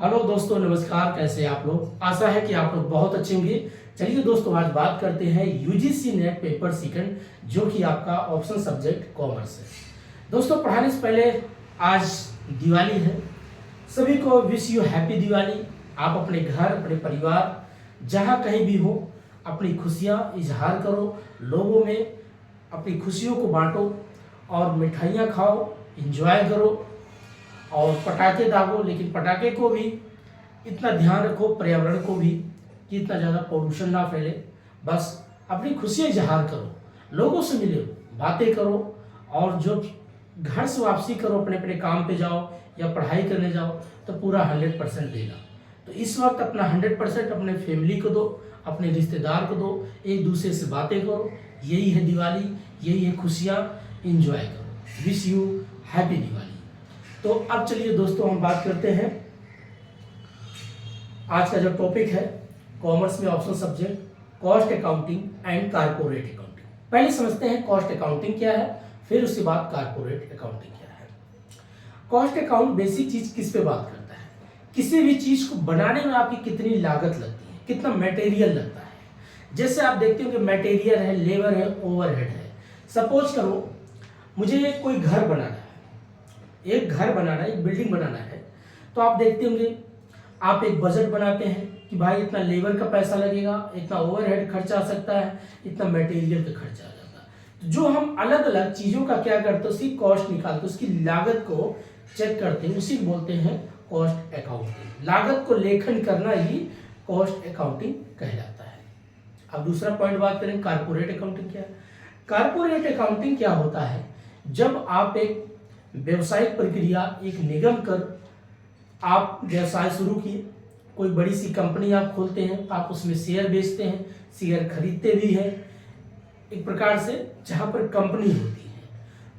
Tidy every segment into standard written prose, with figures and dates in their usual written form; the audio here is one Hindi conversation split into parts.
हेलो दोस्तों, नमस्कार। कैसे हैं आप लोग? आशा है कि आप लोग बहुत अच्छे होंगे। चलिए दोस्तों, आज बात करते हैं यूजीसी नेट पेपर सेकंड, जो कि आपका ऑप्शन सब्जेक्ट कॉमर्स है। दोस्तों, पढ़ाने से पहले आज दिवाली है। सभी को विश यू हैप्पी दिवाली। आप अपने घर, अपने परिवार, जहाँ कहीं भी हो, अपनी खुशियाँ इजहार करो, लोगों में अपनी खुशियों को बांटो और मिठाइयाँ खाओ, इंजॉय करो और पटाखे दागो। लेकिन पटाखे को भी इतना ध्यान रखो, पर्यावरण को भी, कि इतना ज़्यादा पोल्यूशन ना फैले। बस अपनी खुशियाँ इजहार करो, लोगों से मिलो, बातें करो और जो घर से वापसी करो, अपने अपने काम पे जाओ या पढ़ाई करने जाओ, तो पूरा 100% देना। तो इस वक्त अपना 100% अपने फैमिली को दो, अपने रिश्तेदार को दो, एक दूसरे से बातें करो। यही है दिवाली, यही है खुशियाँ। इंजॉय करो। Wish you happy Diwali. तो अब चलिए दोस्तों, हम बात करते हैं आज का जो टॉपिक है कॉमर्स में option subject cost accounting and corporate accounting. पहले समझते हैं कॉस्ट अकाउंटिंग क्या है, फिर उसके बाद कारपोरेट अकाउंटिंग क्या है। कॉस्ट अकाउंट बेसिक चीज किस पे बात करता है? किसी भी चीज को बनाने में आपकी कितनी लागत लगती है, कितना मटेरियल लगता है। जैसे आप देखते हो कि मटेरियल है, लेबर है, ओवरहेड है। सपोज करो मुझे कोई घर बनाना है, एक घर बनाना है, एक बिल्डिंग बनाना है, तो आप देखते होंगे, आप एक बजट बनाते हैं कि भाई इतना लेबर का पैसा लगेगा, इतना ओवरहेड खर्चा आ सकता है, इतना मटेरियल का खर्चा आ जाता है। तो जो हम अलग अलग चीज़ों का क्या करते हैं, उसकी कॉस्ट निकालते हैं, उसकी लागत को चेक करते हैं, उसी को बोलते हैं कॉस्ट अकाउंटिंग। लागत को लेखन करना ही कॉस्ट अकाउंटिंग कहलाता है। अब दूसरा पॉइंट बात करें, कारपोरेट अकाउंटिंग क्या है। कारपोरेट अकाउंटिंग क्या होता है? जब आप एक व्यवसायिक प्रक्रिया, एक निगम कर आप व्यवसाय शुरू किए, कोई बड़ी सी कंपनी आप खोलते हैं, आप उसमें शेयर बेचते हैं, शेयर खरीदते भी हैं। एक प्रकार से जहाँ पर कंपनी होती है,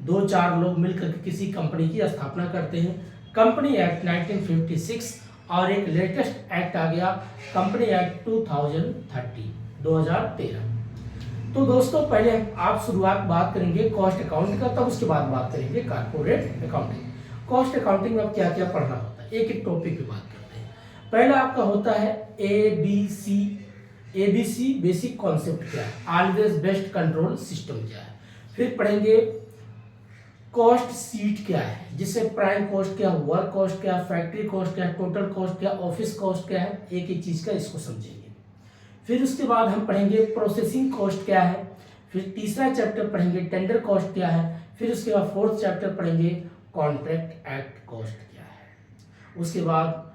2-4 लोग मिलकर के किसी कंपनी की स्थापना करते हैं। कंपनी एक्ट 1956 और एक लेटेस्ट एक्ट आ गया, कंपनी एक्ट 2013। तो दोस्तों, पहले आप शुरुआत बात करेंगे कॉस्ट अकाउंट का, तब उसके बाद बात करेंगे कारपोरेट अकाउंटिंग। कॉस्ट अकाउंटिंग में अब क्या क्या पढ़ना होता है, एक एक टॉपिक पे बात करते हैं। पहला आपका होता है ABC बेसिक कॉन्सेप्ट क्या है, ऑलवेज बेस्ट कंट्रोल सिस्टम क्या है। फिर पढ़ेंगे कॉस्ट सीट क्या है, जिससे प्राइम कॉस्ट क्या, वर्क कॉस्ट क्या, फैक्ट्री कॉस्ट क्या, टोटल कॉस्ट क्या, ऑफिस कॉस्ट क्या है। एक एक चीज का इसको समझेंगे। फिर उसके बाद हम पढ़ेंगे प्रोसेसिंग कॉस्ट क्या है। फिर तीसरा चैप्टर पढ़ेंगे टेंडर कॉस्ट क्या है। फिर उसके बाद फोर्थ चैप्टर पढ़ेंगे कॉन्ट्रैक्ट एक्ट कॉस्ट क्या है। उसके बाद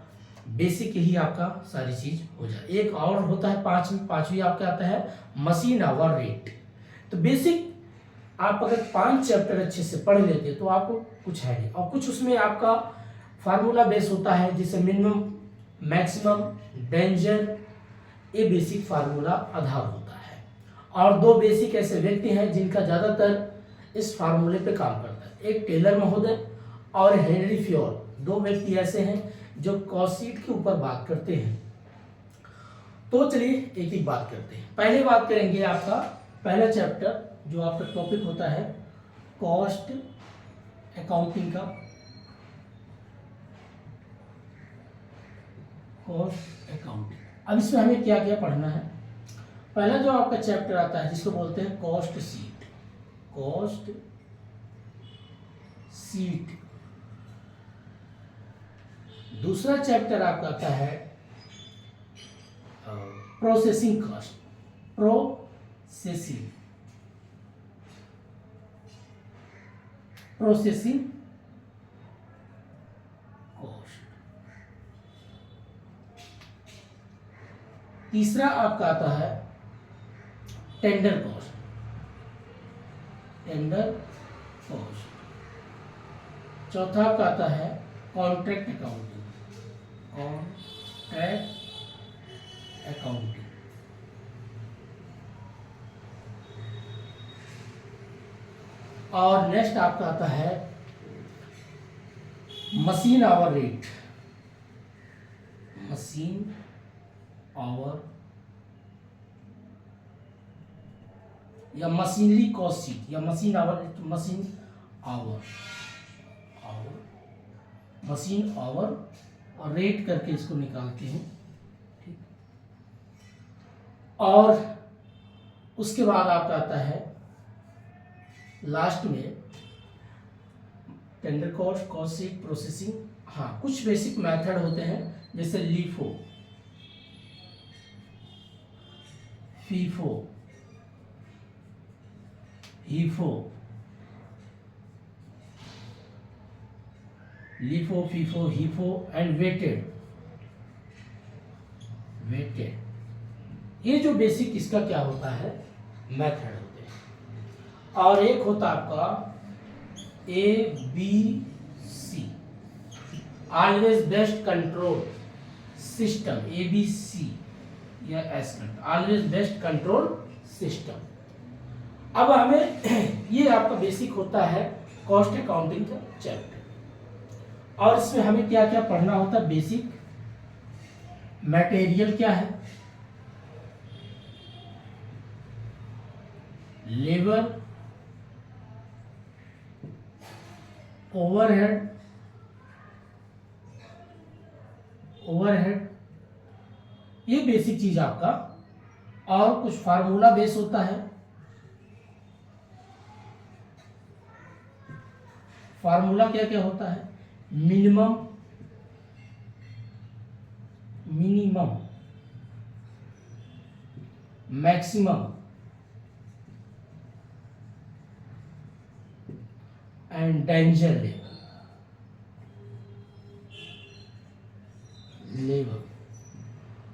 बेसिक यही आपका सारी चीज हो जाए। एक और होता है पांचवी आपका आता है मशीन आवर रेट। तो बेसिक आप अगर 5 चैप्टर अच्छे से पढ़ लेते तो आपको कुछ है नहीं, और कुछ उसमें आपका फार्मूला बेस होता है, जैसे मिनिमम, मैक्सिमम, डेंजर, ये बेसिक फार्मूला आधार होता है। और 2 बेसिक ऐसे व्यक्ति हैं जिनका ज़्यादातर इस फार्मूले पे काम करता है, एक टेलर महोदय और हेनरी फ्योल। 2 व्यक्ति ऐसे हैं जो कॉस्ट शीट के ऊपर बात करते हैं। तो चलिए एक एक बात करते हैं। पहले बात करेंगे आपका पहला चैप्टर, जो आपका टॉपिक होता है कॉस्ट अकाउंटिंग का। कॉस्ट अकाउंटिंग, अब इसमें हमें क्या क्या पढ़ना है। पहला जो आपका चैप्टर आता है जिसको बोलते हैं कॉस्ट शीट। Cost sheet. दूसरा चैप्टर आपका आता है प्रोसेसिंग कॉस्ट। Processing cost. तीसरा आपका आता है टेंडर कॉस्ट। Tender cost. चौथा आपका आता है कॉन्ट्रैक्ट अकाउंटिंग। Contract accounting. और नेक्स्ट आपका आता है machine hour rate. Machine our या मशीनरी कॉस्ट शीट या मशीन आवर मशीन आवर और रेट करके इसको निकालते हैं, ठीक। और उसके बाद आपका आता है लास्ट में tender cost, cost sheet, processing. हाँ, कुछ बेसिक मेथड होते हैं जैसे LIFO, FIFO, HIFO, LIFO, FIFO, HIFO and weighted. ये जो बेसिक इसका क्या होता है, मेथड होते हैं। और एक होता आपका ABC, always best control system, ABC या S, always best control system. अब हमें ये आपका बेसिक होता है कॉस्ट अकाउंटिंग का चैप्टर, और इसमें हमें क्या क्या पढ़ना होता है। बेसिक मटेरियल क्या है, लेबर, ओवरहेड, ये बेसिक चीज आपका। और कुछ फार्मूला बेस होता है, फार्मूला क्या क्या होता है, minimum, maximum and danger level.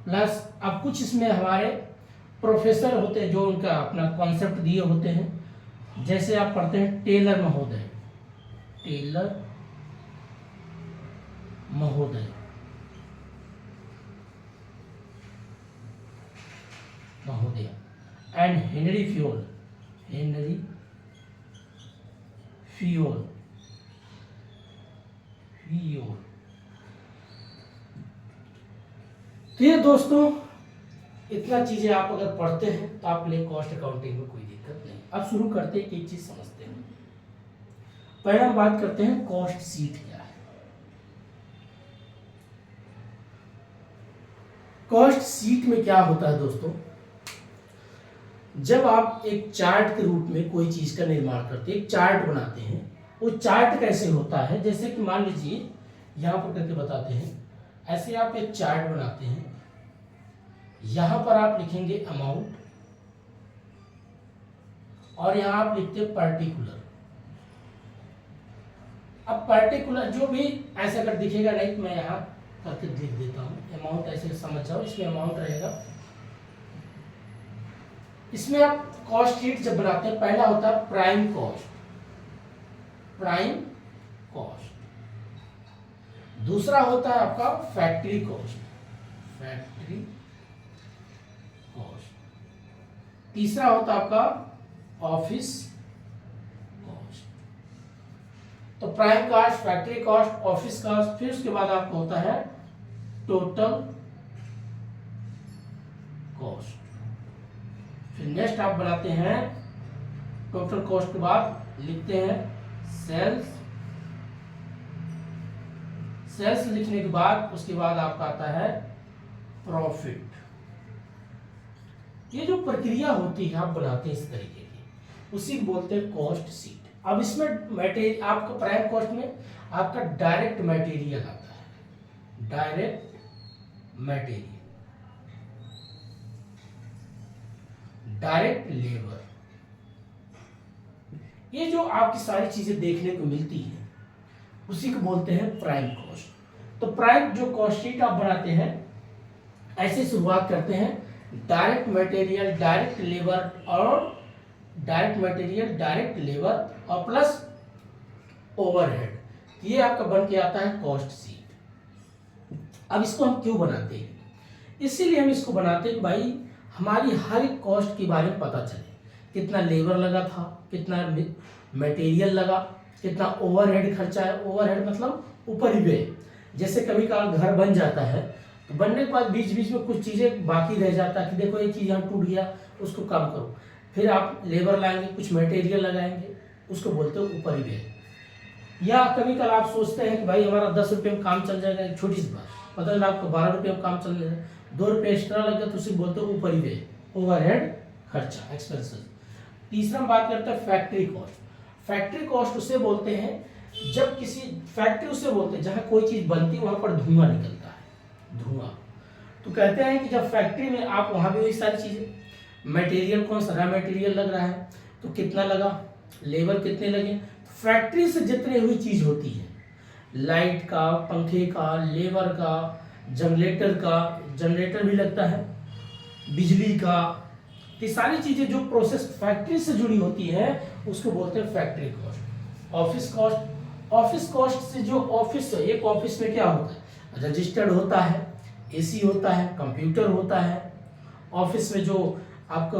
Plus अब कुछ इसमें हमारे प्रोफेसर होते हैं जो उनका अपना कॉन्सेप्ट दिए होते हैं। जैसे आप पढ़ते हैं टेलर महोदय, टेलर महोदय, एंड हेनरी फ्योल, तो ये दोस्तों इतना चीजें आप अगर पढ़ते हैं तो आपके लिए कॉस्ट अकाउंटिंग में कोई दिक्कत नहीं। अब शुरू करते हैं, एक चीज समझते हैं। पहले हम बात करते हैं कॉस्ट शीट क्या है। कॉस्ट शीट में क्या होता है दोस्तों, जब आप एक चार्ट के रूप में कोई चीज का निर्माण करते हैं, एक चार्ट बनाते हैं, वो चार्ट कैसे होता है, जैसे कि मान लीजिए यहां पर करके बताते हैं। ऐसे आप एक चार्ट बनाते हैं, यहां पर आप लिखेंगे अमाउंट, और यहां आप लिखते हैं पर्टिकुलर। अब पर्टिकुलर जो भी ऐसे अगर दिखेगा नहीं, तो मैं यहां करके लिख देता हूं अमाउंट, ऐसे समझ जाओ, इसमें अमाउंट रहेगा। इसमें आप कॉस्ट शीट जब बनाते हैं, पहला होता है प्राइम कॉस्ट, दूसरा होता है आपका फैक्ट्री कॉस्ट, तीसरा होता है आपका ऑफिस कॉस्ट। तो prime cost, factory cost, office cost, फिर उसके बाद आपको होता है टोटल कॉस्ट। फिर नेक्स्ट आप बनाते हैं टोटल कॉस्ट के बाद लिखते हैं सेल्स लिखने के बाद उसके बाद आपका आता है प्रॉफिट। ये जो प्रक्रिया होती है आप बनाते हैं इस तरीके की, उसी को बोलते हैं कॉस्ट शीट। अब इसमें मटेरियल आपका प्राइम कॉस्ट में आपका डायरेक्ट मटेरियल आता है, डायरेक्ट लेबर, ये जो आपकी सारी चीजें देखने को मिलती है उसी को बोलते हैं प्राइम कॉस्ट। तो प्राइम जो कॉस्ट शीट आप बनाते हैं, ऐसे शुरुआत करते हैं डायरेक्ट मटेरियल, डायरेक्ट लेबर और प्लस ओवरहेड, ये आपका बन के आता है कॉस्ट शीट। अब इसको हम क्यों बनाते हैं, इसीलिए हम इसको बनाते हैं भाई हमारी हर एक कॉस्ट के बारे में पता चले, कितना लेबर लगा था, कितना मटेरियल लगा, कितना ओवरहेड खर्चा है। ओवरहेड मतलब ऊपरी व्यय। जैसे कभी कभार घर बन जाता है तो बनने के बाद बीच बीच में कुछ चीजें बाकी रह जाता है कि देखो ये चीज यहाँ टूट गया, उसको कम करो, फिर आप लेबर लाएंगे, कुछ मटेरियल लगाएंगे, उसको बोलते हो ऊपरी व्यय। या कभी कल आप सोचते हैं कि भाई हमारा 10 रुपये में काम चल जाएगा, एक छोटी सी बात, पता चला आपको 12 रुपये में काम चल जाएगा, 2 रुपये एक्स्ट्रा लग गया तो उसे बोलते हैं ऊपरी व्यय, ओवरहेड खर्चा, एक्सपेंसेस। तीसरा हम बात करते हैं फैक्ट्री कॉस्ट। फैक्ट्री कॉस्ट उसे बोलते हैं जब किसी फैक्ट्री उसे बोलते हैं जहाँ कोई चीज बनती है वहां पर धुआं निकलता है, धुआं। तो कहते हैं कि जब फैक्ट्री में आप वहां भी वही सारी चीजें, मटेरियल कौन सा, रॉ मटेरियल लग रहा है तो कितना लगा, लेबर कितने लगे, फैक्ट्री से जितनी हुई चीज होती है, लाइट का, पंखे का, लेबर का, जनरेटर भी लगता है, बिजली का, ये सारी चीजें जो प्रोसेस फैक्ट्री से जुड़ी होती है उसको बोलते हैं फैक्ट्री कॉस्ट। ऑफिस कॉस्ट से जो ऑफिस, एक ऑफिस में क्या होता है, रजिस्टर्ड होता है, एसी होता है, कंप्यूटर होता है, ऑफिस में जो आपको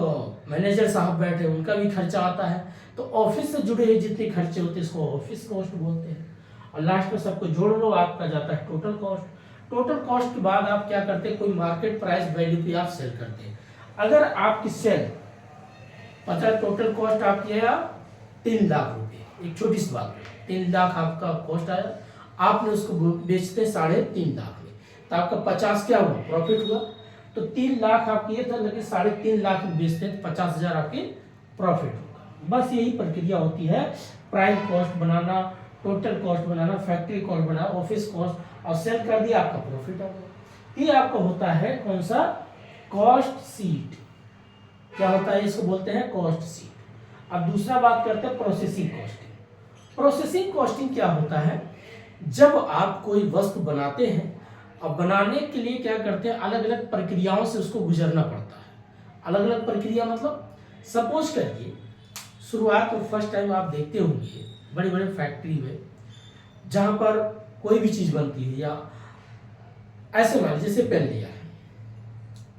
मैनेजर साहब बैठे उनका भी खर्चा आता है। तो ऑफिस से जुड़े हुए जितने खर्चे होते हैं इसको ऑफिस कॉस्ट बोलते हैं। और लास्ट में सबको जोड़ लो, आपका जाता है टोटल कॉस्ट। टोटल कॉस्ट के बाद आप क्या करते हैं, कोई मार्केट प्राइस वैल्यू पे आप सेल करते हैं। अगर आपकी सेल पता है टोटल कॉस्ट आपकी है 3 लाख रुपए, एक छोटी सी बात है, 3 लाख आपका कॉस्ट आया, आपने उसको बेचते 3.5 लाख में, तो आपका 50 क्या हुआ, प्रॉफिट हुआ। तो 3 लाख आपकी ये था, लेकिन 3.5 लाख में बेचते हैं 50,000 आपके प्रॉफिट होगा। बस यही प्रक्रिया होती है, प्राइम कॉस्ट बनाना, टोटल कॉस्ट बनाना, फैक्ट्री कॉस्ट बनाना, ऑफिस कॉस्ट, और सेल कर दिया आपका प्रॉफिट आ गया। ये आपका होता है कौन सा, कॉस्ट सीट। क्या होता है, इसको बोलते हैं कॉस्ट सीट। अब दूसरा बात करते हैं प्रोसेसिंग कॉस्टिंग। प्रोसेसिंग कॉस्टिंग क्या होता है, जब आप कोई वस्तु बनाते हैं और बनाने के लिए क्या करते हैं, अलग अलग प्रक्रियाओं से उसको गुजरना पड़ता है। अलग अलग प्रक्रिया मतलब सपोज करिए शुरुआत में फर्स्ट टाइम आप देखते होंगे बड़ी बड़ी फैक्ट्री में जहां पर कोई भी चीज बनती है, या ऐसे मान जैसे पेन लिया है,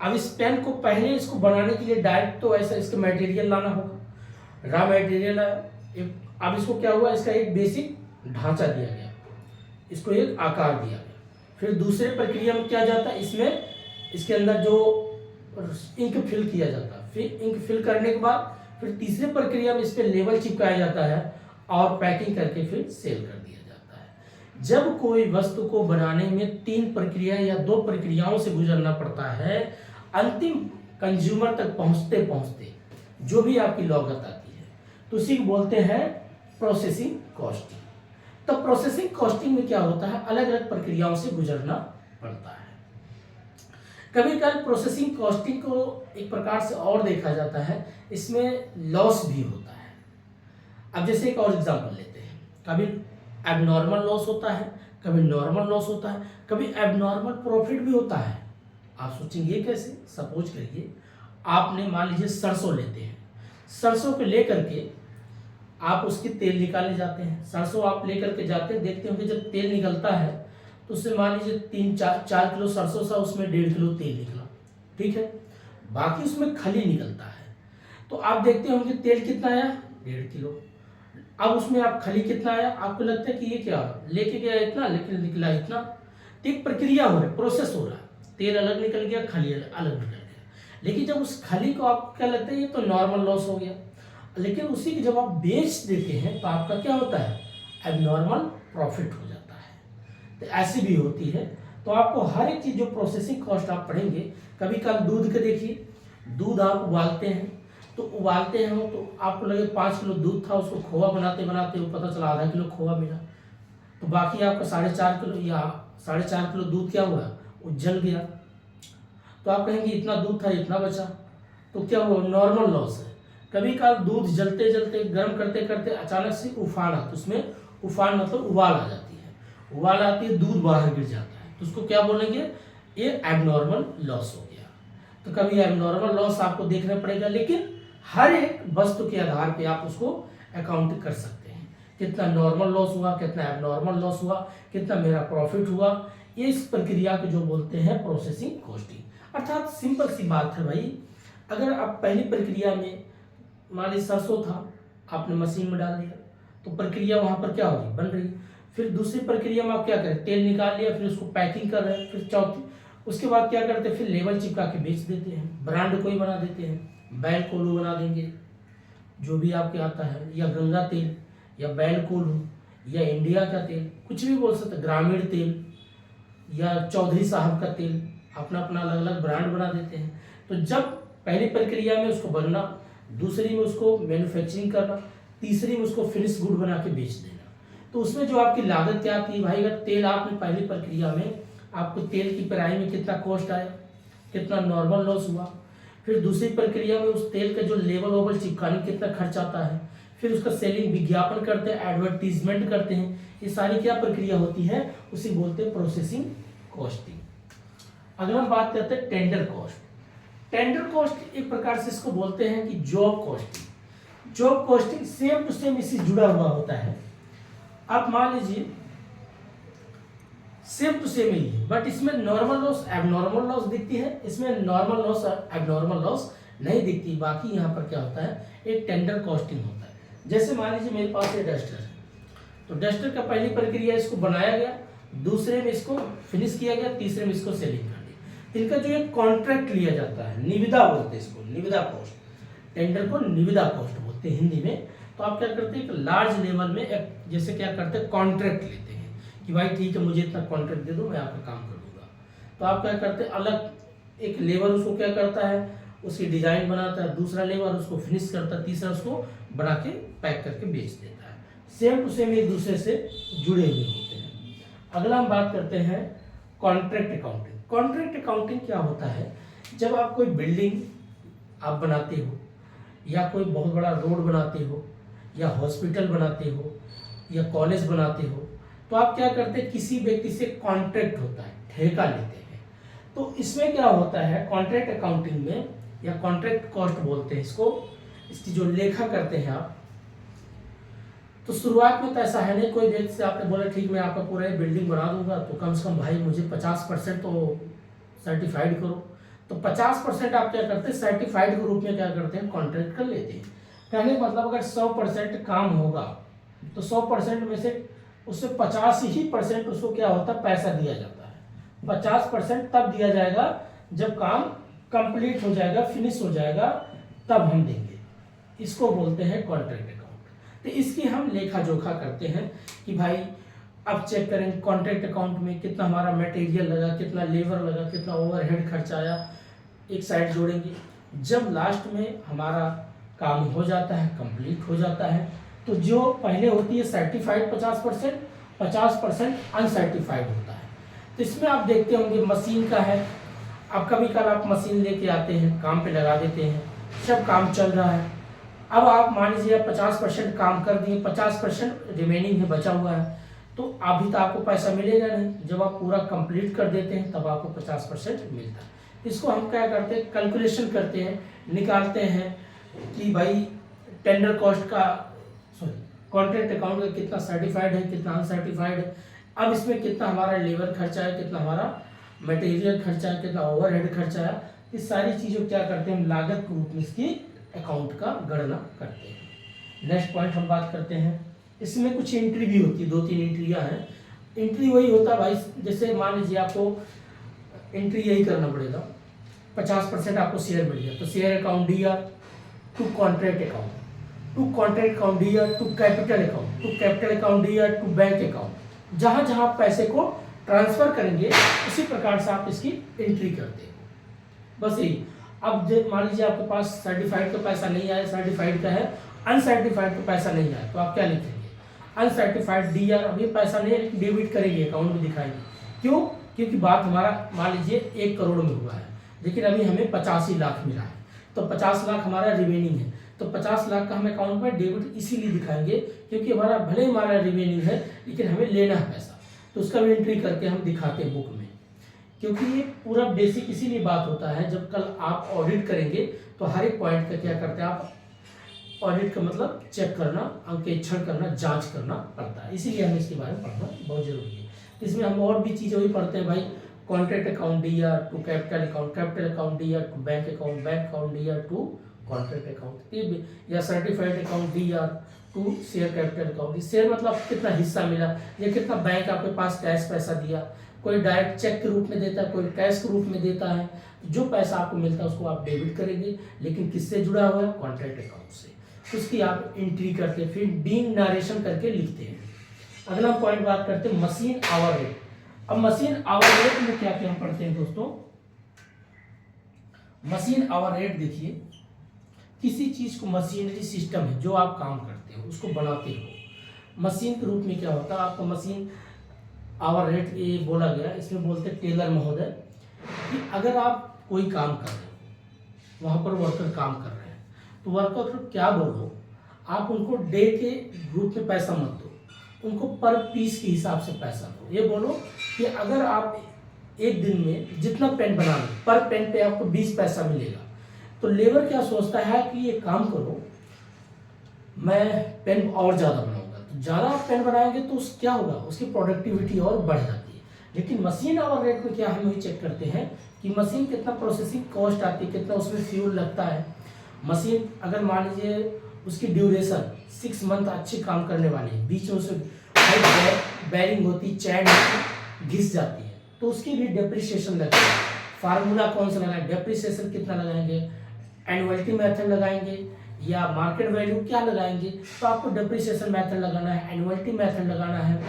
अब इस पेन को पहले इसको बनाने के लिए डायरेक्ट तो ऐसा इसका मटेरियल लाना होगा, रॉ मटेरियल है। अब इसको क्या हुआ, इसका एक बेसिक ढांचा दिया गया, इसको एक आकार दिया गया। फिर दूसरे प्रक्रिया में क्या जाता है, इसमें इसके अंदर जो इंक फिल किया जाता है, फिर इंक फिल करने के बाद फिर तीसरे प्रक्रिया में इस पर लेबल चिपकाया जाता है और पैकिंग करके फिर सेल कर दिया जाता है। जब कोई वस्तु को बनाने में 3 प्रक्रिया या 2 प्रक्रियाओं से गुजरना पड़ता है, अंतिम कंज्यूमर तक पहुंचते पहुंचते जो भी आपकी लागत आती है, तो उसी को बोलते हैं प्रोसेसिंग कॉस्टिंग। तो प्रोसेसिंग कॉस्टिंग में क्या होता है, अलग अलग प्रक्रियाओं से गुजरना पड़ता है। कभी कभी प्रोसेसिंग कॉस्टिंग को एक प्रकार से और देखा जाता है, इसमें लॉस भी होता है। अब जैसे एक और एग्जांपल लेते हैं, कभी एबनॉर्मल लॉस होता है, कभी नॉर्मल लॉस होता है, कभी एबनॉर्मल प्रॉफिट भी होता है। आप सोचेंगे कैसे, सपोज करिए आपने मान लीजिए सरसों लेते हैं, सरसों को लेकर के आप उसके तेल निकालने जाते हैं, सरसों आप लेकर के जाते हैं, देखते होंगे जब तेल निकलता है तो उससे मान लीजिए 3-4 किलो सरसों सा उसमें 1.5 किलो तेल निकला, ठीक है, बाकी उसमें खली निकलता है। तो आप देखते होंगे तेल कितना आया, 1.5 किलो। अब उसमें आप खली कितना आया, आपको लगता है कि ये क्या लेके गया इतना, लेकिन निकला इतना। तो एक प्रक्रिया हो रही है, प्रोसेस हो रहा है, तेल अलग निकल गया, खली अलग निकल गया। लेकिन जब उस खली को आपको क्या लगता है, ये तो नॉर्मल लॉस हो गया, लेकिन उसी की जब आप बेच देते हैं तो आपका क्या होता है, एबनॉर्मल प्रॉफिट हो जाता है। तो ऐसी भी होती है। तो आपको हर एक चीज जो प्रोसेसिंग कॉस्ट आप पढ़ेंगे, कभी कभी दूध के देखिए, दूध आप उबालते हैं, तो उबालते हैं तो आपको लगे 5 किलो दूध था, उसको खोआ बनाते बनाते वो पता चला आधा किलो खोआ मिला, तो बाकी आपका 4.5 किलो या 4.5 किलो दूध क्या हुआ, वो जल गया। तो आप कहेंगे इतना दूध था इतना बचा, तो क्या हुआ, नॉर्मल लॉस है। कभी कभी दूध जलते जलते गर्म करते करते अचानक से उफान आता, उसमें उफान मतलब उबाल आ जाती है, उबाल आती है, दूध बाहर गिर जाता है, तो उसको क्या बोलेंगे, ये एबनॉर्मल लॉस हो गया। तो कभी एबनॉर्मल लॉस आपको देखना पड़ेगा, लेकिन हर एक वस्तु के आधार पे आप उसको अकाउंट कर सकते हैं, कितना नॉर्मल लॉस हुआ, कितना एबनॉर्मल लॉस हुआ, कितना मेरा प्रॉफिट हुआ। ये इस प्रक्रिया को जो बोलते हैं प्रोसेसिंग कॉस्टिंग। अर्थात सिंपल सी बात है भाई, अगर आप पहली प्रक्रिया में मान लीजिए सरसों था, आपने मशीन में डाल दिया, तो प्रक्रिया वहां पर क्या होगी, बन रही। फिर दूसरी प्रक्रिया में आप क्या करें, तेल निकाल लिया, फिर उसको पैकिंग कर रहे हैं, फिर चौथी, उसके बाद क्या करते हैं, फिर लेबल चिपका के बेच देते हैं, ब्रांड कोई बना देते हैं, बैल कोल्हू बना देंगे, जो भी आपके आता है, या गंगा तेल या बैल कोल्हू या इंडिया का तेल, कुछ भी बोल सकते, ग्रामीण तेल या चौधरी साहब का तेल, अपना अपना अलग अलग ब्रांड बना देते हैं। तो जब पहली प्रक्रिया में उसको बनना, दूसरी में उसको मैन्युफैक्चरिंग करना, तीसरी में उसको फिनिश गुड बना के बेच देना, तो उसमें जो आपकी लागत क्या आती है भाई, अगर तेल आपने पहली प्रक्रिया में आपको तेल की पेराई में कितना कॉस्ट आया, कितना नॉर्मल लॉस हुआ, फिर दूसरी प्रक्रिया में उस तेल का जो लेबल वोबल चिपकाने कितना खर्च आता है, फिर उसका सेलिंग विज्ञापन करते हैं, एडवर्टीजमेंट करते हैं, ये सारी क्या प्रक्रिया होती है, उसे बोलते हैं प्रोसेसिंग कॉस्टिंग। अगला हम बात करते हैं टेंडर कॉस्ट। टेंडर कॉस्ट एक प्रकार से इसको बोलते हैं कि job costing. Job costing same to same इससे जुड़ा हुआ होता है। आप मान लीजिए सेम टू सेम ही है, बट इसमें नॉर्मल लॉस एबनॉर्मल लॉस दिखती है, इसमें नॉर्मल लॉस एबनॉर्मल लॉस नहीं दिखती। बाकी यहाँ पर क्या होता है, एक टेंडर कॉस्टिंग होता है। जैसे मान लीजिए मेरे पास ये डस्टर है, तो डस्टर का पहली प्रक्रिया इसको बनाया गया, दूसरे में इसको फिनिश किया गया, तीसरे में इसको सेलिंग कर दी। इनका जो एक कॉन्ट्रैक्ट लिया जाता है, निविदा बोलते हैं इसको, निविदा कॉस्ट। टेंडर को निविदा कॉस्ट बोलते हैं हिंदी में। तो आप क्या करते हैं, एक लार्ज लेवल में एक जैसे क्या करते हैं, कॉन्ट्रैक्ट लेते हैं कि भाई ठीक है मुझे इतना कॉन्ट्रैक्ट दे दो, मैं आपका काम कर दूंगा। तो आप क्या करते हैं, अलग एक लेबर उसको क्या करता है, उसकी डिजाइन बनाता है, दूसरा लेबर उसको फिनिश करता है, तीसरा उसको बना के पैक करके बेच देता है। सेम टू सेम एक दूसरे से जुड़े हुए होते हैं। अगला हम बात करते हैं कॉन्ट्रैक्ट अकाउंटिंग। कॉन्ट्रैक्ट अकाउंटिंग क्या होता है, जब आप कोई बिल्डिंग आप बनाते हो, या कोई बहुत बड़ा रोड बनाते हो, या हॉस्पिटल बनाते हो, या कॉलेज बनाते हो, तो आप क्या करते हैं, किसी व्यक्ति से कॉन्ट्रैक्ट होता है, ठेका लेते हैं। तो इसमें क्या होता है, कॉन्ट्रैक्ट अकाउंटिंग में या कॉन्ट्रैक्ट कॉस्ट बोलते हैं इसको, इसकी जो लेखा करते हैं आप, तो शुरुआत में तो ऐसा है नहीं, कोई व्यक्ति से आपने बोला ठीक मैं आपका पूरा बिल्डिंग बना दूंगा, तो कम से कम भाई मुझे 50% तो सर्टिफाइड करो। तो 50% आप क्या करते हैं, सर्टिफाइड के रूप में क्या करते हैं, कॉन्ट्रैक्ट कर लेते हैं। कहने का मतलब अगर 100% काम होगा तो 100% में से उससे 85% उसको क्या होता है, पैसा दिया जाता है। 50% तब दिया जाएगा जब काम कंप्लीट हो जाएगा, फिनिश हो जाएगा, तब हम देंगे। इसको बोलते हैं कॉन्ट्रैक्ट अकाउंट। तो इसकी हम लेखा जोखा करते हैं कि भाई अब चेक करें कॉन्ट्रैक्ट अकाउंट में कितना हमारा मटेरियल लगा, कितना लेबर लगा, कितना ओवरहेड खर्चा आया, एक साइड जोड़ेंगे। जब लास्ट में हमारा काम हो जाता है, कंप्लीट हो जाता है, तो जो पहले होती है सर्टिफाइड 50% अनसर्टिफाइड होता है। तो इसमें आप देखते होंगे मशीन का है, अब कभी कल आप मशीन लेके आते हैं, काम पे लगा देते हैं, सब काम चल रहा है। अब आप मान लीजिए 50% काम कर दिए, 50% रिमेनिंग है, बचा हुआ है, तो अभी तो आपको पैसा मिलेगा नहीं। जब आप पूरा कंप्लीट कर देते हैं तब आपको 50% मिलता है। इसको हम क्या करते हैं, कैलकुलेशन करते हैं, निकालते हैं कि भाई टेंडर कॉस्ट का कॉन्ट्रैक्ट अकाउंट का कितना सर्टिफाइड है, कितना अनसर्टिफाइड है। अब इसमें कितना हमारा लेबर खर्चा है, कितना हमारा मटेरियल खर्चा है, कितना ओवरहेड खर्चा है। इस सारी चीज़ों क्या करते हैं, हम लागत के रूप में इसकी अकाउंट का गणना करते हैं। नेक्स्ट पॉइंट हम बात करते हैं, इसमें कुछ एंट्री भी होती है, 2-3 एंट्रियाँ हैं। एंट्री वही होता है भाई, जैसे मान लीजिए आपको एंट्री यही करना पड़ेगा, 50% आपको शेयर मिल गया, तो शेयर अकाउंट दिया to contract account, to contract account दिया to capital account, to capital account दिया टू बैंक अकाउंट। जहाँ जहाँ आप पैसे को ट्रांसफर करेंगे उसी प्रकार से आप इसकी एंट्री करते हैं, बस यही। अब मान लीजिए आपके पास सर्टिफाइड का पैसा नहीं आया, सर्टिफाइड का है, अनसर्टिफाइड का पैसा नहीं आया, तो आप क्या लिखेंगे, अनसर्टिफाइड डी आर। अब ये पैसा नहीं है लेकिन डेबिट करेंगे, अकाउंट में दिखाएंगे। क्यों, क्योंकि बात हमारा मान लीजिए 1 करोड़ में हुआ है, लेकिन अभी हमें 85 लाख मिला है, तो 50 लाख हमारा रिमेनिंग है, तो 50 लाख का हम अकाउंट में डेबिट इसीलिए दिखाएंगे क्योंकि हमारा भले हमारा रिमेनिंग है लेकिन हमें लेना है पैसा, तो उसका भी एंट्री करके हम दिखाते हैं बुक में। क्योंकि ये पूरा बेसिक इसीलिए बात होता है, जब कल आप ऑडिट करेंगे तो हर एक पॉइंट का क्या करते हैं आप, ऑडिट का मतलब चेक करना, अंकेक्षण करना, जांच करना पड़ता है, इसीलिए हमें इसके बारे में पढ़ना बहुत जरूरी है। इसमें हम और भी चीज़ें वही पढ़ते हैं भाई, कॉन्ट्रैक्ट अकाउंट दिया to capital account, capital account दिया to bank account, bank account दिया टू कॉन्ट्रैक्ट अकाउंट, या सर्टिफाइड अकाउंट दिया to share capital account. Share मतलब कितना हिस्सा मिला, या कितना बैंक आपके पास कैश पैसा दिया, कोई डायरेक्ट चेक के रूप में देता है, कोई कैश के रूप में देता है। जो पैसा आपको मिलता है उसको आप डेबिट करेंगे, लेकिन किससे जुड़ा हुआ है, कॉन्ट्रैक्ट अकाउंट से। उसकी आप एंट्री करते हैं, फिर डीइंग नरेशन करके लिखते हैं। अगला पॉइंट बात करते हैं मशीन आवर रेट। अब मशीन आवर रेट में क्या क्या पढ़ते हैं दोस्तों, मशीन आवर रेट देखिए, किसी चीज को मशीनरी सिस्टम है जो आप काम करते हो उसको बनाते हो, मशीन के रूप में क्या होता है आपका मशीन आवर रेट ये बोला गया, इसमें बोलते हैं टेलर महोदय कि अगर आप कोई काम कर रहे हो, वहां पर वर्कर काम कर रहे हैं, तो वर्कर को क्या बोलो, आप उनको डे के ग्रुप में पैसा मत दो, उनको पर पीस के हिसाब से पैसा दो। ये बोलो कि अगर आप एक दिन में जितना पेन बना लो, पर पेन पे आपको 20 पैसा मिलेगा। तो लेबर क्या सोचता है कि ये काम करो, मैं पेन और ज़्यादा बनाऊंगा, तो ज़्यादा आप पेन बनाएंगे तो उस क्या होगा, उसकी प्रोडक्टिविटी और बढ़ जाती है। लेकिन मशीन आवर रेट में क्या हम वही चेक करते हैं कि मशीन कितना प्रोसेसिंग कॉस्ट आती है, कितना उसमें फ्यूल लगता है। मशीन अगर मान लीजिए उसकी ड्यूरेशन 6 मंथ अच्छी काम करने वाली है, बीच में उसमें बैरिंग होती, चैन घिस जाती है, तो उसकी भी डेप्रिसिएशन लगती है। फार्मूला कौन सा लगाएंगे, डेप्रिसिएशन कितना लगाएंगे, एनुअलिटी मेथड लगाएंगे या मार्केट वैल्यू क्या लगाएंगे, तो आपको डेप्रिसिएशन मेथड लगाना है, एनुअलिटी मेथड लगाना है,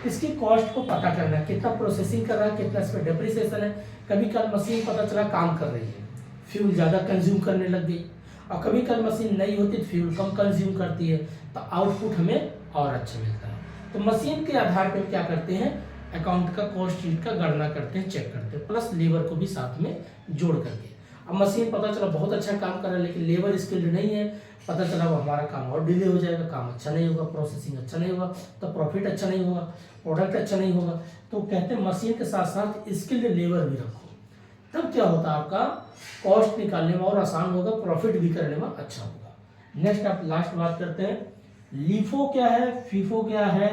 इसकी कॉस्ट को पता करना है, कितना प्रोसेसिंग कर रहा है, कितना इसमें डेप्रिसिएशन है। कभी कल मशीन पता चला काम कर रही है, फ्यूल ज़्यादा कंज्यूम करने लग गई, और कभी कल मशीन नहीं होती तो फ्यूल कम कंज्यूम करती है, तो आउटपुट हमें और अच्छा मिलता है। तो मशीन के आधार पर क्या करते हैं, अकाउंट का कॉस्ट शीट का गणना करते हैं, चेक करते हैं, प्लस लेबर को भी साथ में जोड़ करके। अब मशीन पता चला बहुत अच्छा काम कर रहा है लेकिन लेबर स्किल्ड नहीं है, पता चला वो हमारा काम और डिले हो जाएगा, काम अच्छा नहीं होगा, प्रोसेसिंग अच्छा नहीं होगा, तो प्रॉफिट अच्छा नहीं होगा, प्रोडक्ट अच्छा नहीं होगा। तो कहते हैं मशीन के साथ साथ स्किल्ड लेबर भी रखो, तब क्या होता है आपका कॉस्ट निकालने में और आसान होगा, प्रॉफिट भी करने में अच्छा होगा। नेक्स्ट आप लास्ट बात करते हैं, लीफो क्या है, फीफो क्या है,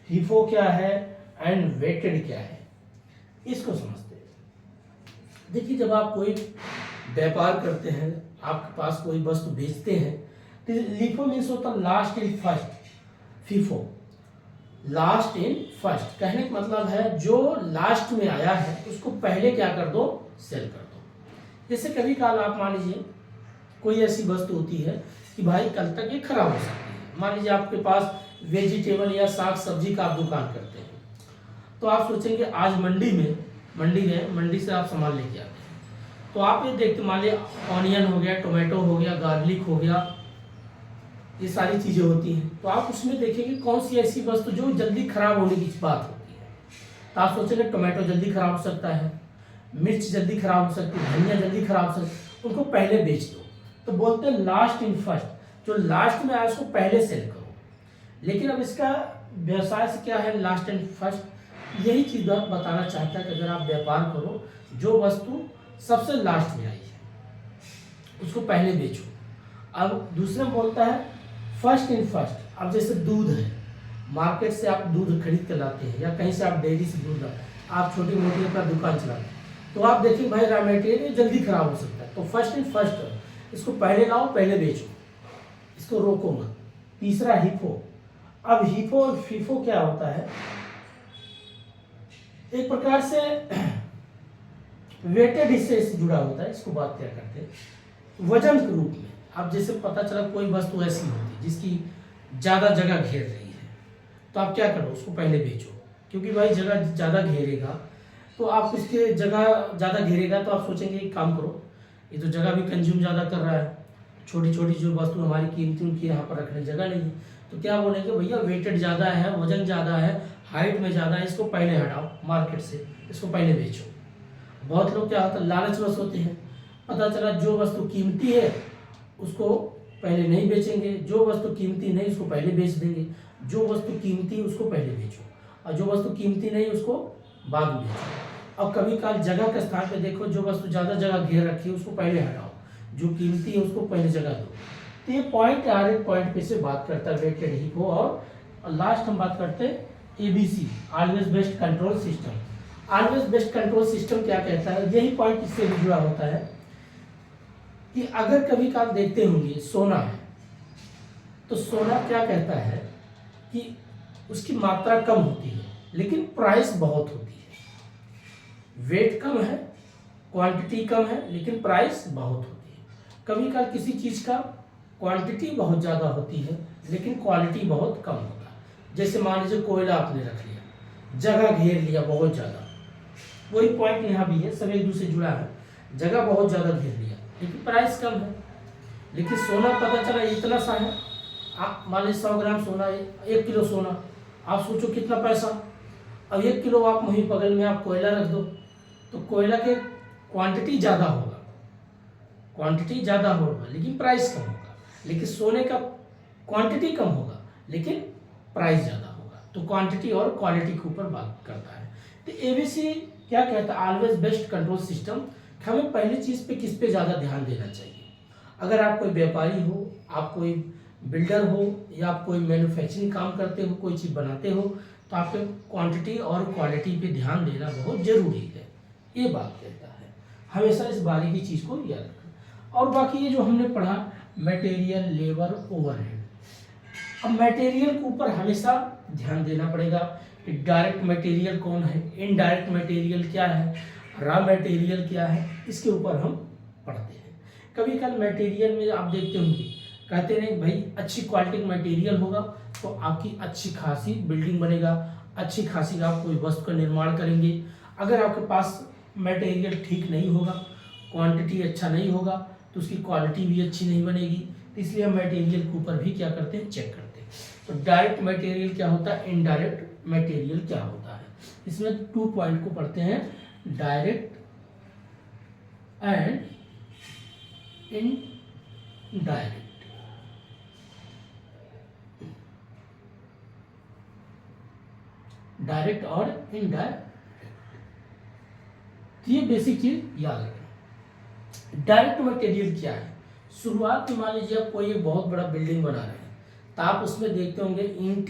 हीफो क्या है एंड वेटेड क्या है, इसको समझते हैं। देखिए जब आप कोई व्यापार करते हैं, आपके पास कोई वस्तु बेचते हैं, तो लीफो मीन्स होता है last in first, FIFO last in first, कहने का मतलब है जो लास्ट में आया है उसको पहले क्या कर दो, सेल कर दो। जैसे कभी काल आप मान लीजिए कोई ऐसी वस्तु होती है कि भाई कल तक ये खराब हो सकती है, मान लीजिए आपके पास वेजिटेबल या साग सब्जी का आप दुकान करते हैं, तो आप सोचेंगे आज मंडी गए, मंडी से आप सामान लेके आते हैं, तो आप ये देखते मान लीजिए ऑनियन हो गया, टोमेटो हो गया, गार्लिक हो गया, ये सारी चीज़ें होती हैं, तो आप उसमें देखेंगे कौन सी ऐसी वस्तु जो जल्दी खराब होने की बात होती है, तो आप सोचेंगे टोमेटो जल्दी खराब हो सकता है, मिर्च जल्दी खराब हो सकती है, धनिया जल्दी खराब हो सकती है, उनको पहले बेच दो। तो बोलते हैं लास्ट इन फर्स्ट, जो लास्ट में आया उसको पहले सेल करो। लेकिन अब इसका व्यवसाय से क्या है, लास्ट एंड फर्स्ट, यही चीज़ बताना चाहता है कि अगर आप व्यापार करो, जो वस्तु सबसे लास्ट में आई है उसको पहले बेचो। अब दूसरा बोलता है फर्स्ट इन फर्स्ट। अब जैसे दूध है, मार्केट से आप दूध खरीद कर लाते हैं या कहीं से आप डेयरी से दूध लाते हैं, आप छोटी मोटी अपना दुकान चलाते हैं, तो आप देखिए भाई रॉ मटेरियल जल्दी खराब हो सकता है, तो फर्स्ट इन फर्स्ट करो, इसको पहले लाओ पहले बेचो, इसको रोको मत। तीसरा हिफो। अब हिफो और फीफो क्या होता है, एक प्रकार से वेटेड हिस्से से जुड़ा होता है, इसको बात क्या करते हैं वजन के रूप में। अब जैसे पता चला कोई वस्तु ऐसी होती है जिसकी ज़्यादा जगह घेर रही है, तो आप क्या करो, उसको पहले बेचो, क्योंकि भाई जगह ज़्यादा घेरेगा तो आप उसके जगह ज़्यादा घेरेगा तो आप सोचेंगे एक काम करो, ये तो जगह भी कंज्यूम ज़्यादा कर रहा है, छोटी छोटी जो वस्तु हमारी कीमती उनकी यहाँ पर रखने जगह नहीं है, तो क्या बोलेंगे भैया वेटेड ज़्यादा है, वजन ज़्यादा है, हाइट में ज़्यादा है, इसको पहले हटाओ मार्केट से, इसको पहले बेचो। बहुत लोग क्या होता है लालचवश होते हैं, पता चला जो वस्तु कीमती है उसको पहले नहीं बेचेंगे, जो वस्तु कीमती नहीं उसको पहले बेच देंगे, जो वस्तु कीमती उसको पहले बेचो और जो वस्तु कीमती नहीं उसको बाद में बेचो। अब कभी काल जगह के स्थान पे देखो, जो वस्तु ज़्यादा जगह घेर रखी है उसको पहले हटाओ, जो कीमती है उसको पहले जगह दो। तो ये पॉइंट हर एक पॉइंट पे से बात करता है वेटेड हिपो। और लास्ट हम बात करते हैं ABC, always based control system. Always based control system क्या कहता है, यही पॉइंट इससे भी जुड़ा होता है कि अगर कभी काल देखते होंगे सोना है, तो सोना क्या कहता है कि उसकी मात्रा कम होती है लेकिन प्राइस बहुत होती है, वेट कम है, क्वांटिटी कम है लेकिन प्राइस बहुत होती है। कभी काल किसी चीज़ का क्वांटिटी बहुत ज़्यादा होती है लेकिन क्वालिटी बहुत कम होता है। जैसे मान लीजिए कोयला आपने रख लिया, जगह घेर लिया बहुत ज़्यादा, वही पॉइंट यहाँ भी है, सब एक दूसरे जुड़ा है, जगह बहुत ज़्यादा घेर लिया लेकिन प्राइस कम है। लेकिन सोना पता चला इतना सा है, आप मान लीजिए 100 ग्राम सोना, 1 किलो सोना, आप सोचो कितना पैसा। अब 1 किलो आप वहीं बगल में आप कोयला रख दो तो कोयला के क्वांटिटी ज़्यादा होगा, क्वांटिटी ज़्यादा होगा लेकिन प्राइस कम होगा। लेकिन सोने का क्वांटिटी कम होगा लेकिन प्राइस ज़्यादा होगा। तो क्वांटिटी और क्वालिटी के ऊपर बात करता है। तो एबीसी क्या कहता है, ऑलवेज बेस्ट कंट्रोल सिस्टम। हमें पहली चीज़ पे किस पे ज़्यादा ध्यान देना चाहिए। अगर आप कोई व्यापारी हो, आप कोई बिल्डर हो या आप कोई मैन्युफैक्चरिंग काम करते हो, कोई चीज़ बनाते हो, तो आपको क्वांटिटी और क्वालिटी पे ध्यान देना बहुत ज़रूरी है, ये बात कहता है। हमेशा इस बारीकी चीज़ को याद रखें। और बाकी ये जो हमने पढ़ा मटेरियल, लेबर, ओवरहेड। अब मटेरियल के ऊपर हमेशा ध्यान देना पड़ेगा कि डायरेक्ट मटेरियल कौन है, इनडायरेक्ट मटेरियल क्या है, रॉ मटेरियल क्या है, इसके ऊपर हम पढ़ते हैं। कभी कल मटेरियल में आप देखते होंगे, कहते हैं भाई अच्छी क्वालिटी का मटेरियल होगा तो आपकी अच्छी खासी बिल्डिंग बनेगा, अच्छी खासी आप कोई वस्तु का निर्माण करेंगे। अगर आपके पास मटेरियल ठीक नहीं होगा, क्वांटिटी अच्छा नहीं होगा, तो उसकी क्वालिटी भी अच्छी नहीं बनेगी। तो इसलिए हम मटेरियल के ऊपर भी क्या करते हैं, चेक करते हैं। तो डायरेक्ट मटेरियल क्या होता है, इनडायरेक्ट मटेरियल क्या होता है। इसमें 2 पॉइंट को पढ़ते हैं, डायरेक्ट एंड इनडायरेक्ट। डायरेक्ट और इनडायरेक्ट, ये बेसिक चीज याद रखें। डायरेक्ट मटेरियल क्या है, शुरुआत में मान लीजिए आप कोई एक बहुत बड़ा बिल्डिंग बना रहे हैं तो आप उसमें देखते होंगे ईंट,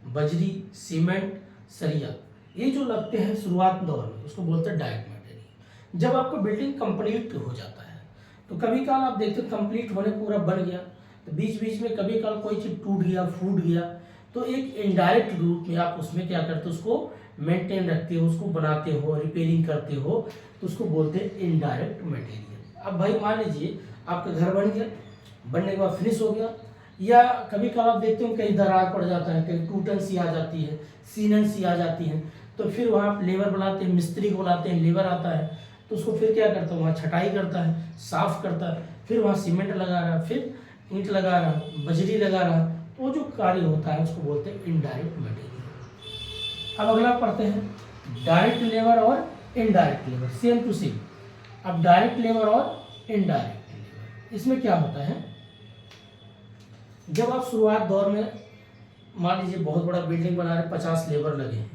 बजरी, सीमेंट, सरिया, ये जो लगते हैं शुरुआत दौर में, उसको बोलते हैं डायरेक्ट मटेरियल। जब आपका बिल्डिंग कंप्लीट हो जाता है तो कभी काल आप देखते हो कंप्लीट होने पूरा बन गया तो बीच बीच में कभी काल कोई चीज़ टूट गया, फूट गया, तो एक इनडायरेक्ट रूप में आप उसमें क्या करते हो, उसको मेंटेन रखते हो, उसको बनाते हो, रिपेयरिंग करते हो, तो उसको बोलते हैं इनडायरेक्ट मटेरियल। अब भाई मान लीजिए आपका घर बन गया, बनने के बाद फिनिश हो गया, या कभी कभार आप देखते हो कहीं दरार पड़ जाता है, कहीं टूटन सी आ जाती है, सीनन सी आ जाती है, तो फिर वहाँ आप लेबर बुलाते हैं, मिस्त्री को बुलाते हैं, लेबर आता है तो उसको फिर क्या करता है, वहाँ छटाई करता है, साफ करता है, फिर वहाँ सीमेंट लगा रहा है, फिर ईंट लगा रहा है, बजरी लगा रहा है, वो जो कार्य होता है उसको बोलते हैं इनडायरेक्ट मटेरियल। अब अगला पढ़ते हैं डायरेक्ट लेबर और indirect labour, same to same. अब डायरेक्ट लेबर और इनडायरेक्ट लेबर, इसमें क्या होता है, जब आप शुरुआत दौर में मान लीजिए बहुत बड़ा बिल्डिंग बना रहे, 50 लेबर लगे हैं,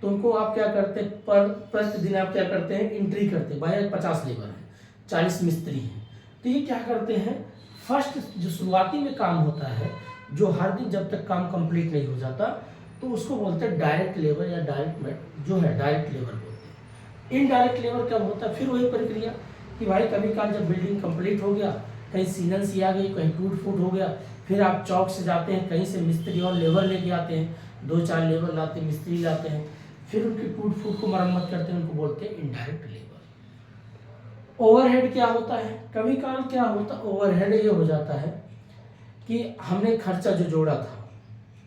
तो उनको आप क्या करते हैं, प्रतिदिन आप क्या करते हैं, एंट्री करते हैं, भाई 50 लेबर हैं, 40 मिस्त्री हैं, तो ये क्या करते हैं, फर्स्ट जो शुरुआती में काम होता है, जो हर दिन जब तक काम कंप्लीट नहीं हो जाता, तो उसको बोलते हैं डायरेक्ट लेबर या डायरेक्ट जो है डायरेक्ट लेबर बोलते हैं। इनडायरेक्ट लेबर कब होता है, फिर वही प्रक्रिया कि भाई कभी काल जब बिल्डिंग कंप्लीट हो गया, कहीं सीलन सी आ गई, कहीं टूट फूट हो गया, फिर आप चौक से जाते हैं, कहीं से मिस्त्री और लेबर लेके आते हैं, 2-4 लेबर लाते हैं, मिस्त्री लाते हैं, फिर उनकी टूट फूट को मरम्मत करते हैं, उनको बोलते हैं इनडायरेक्ट लेबर। ओवरहेड क्या होता है, कभी काल क्या होता है, ओवरहेड ये हो जाता है कि हमने खर्चा जो जोड़ा था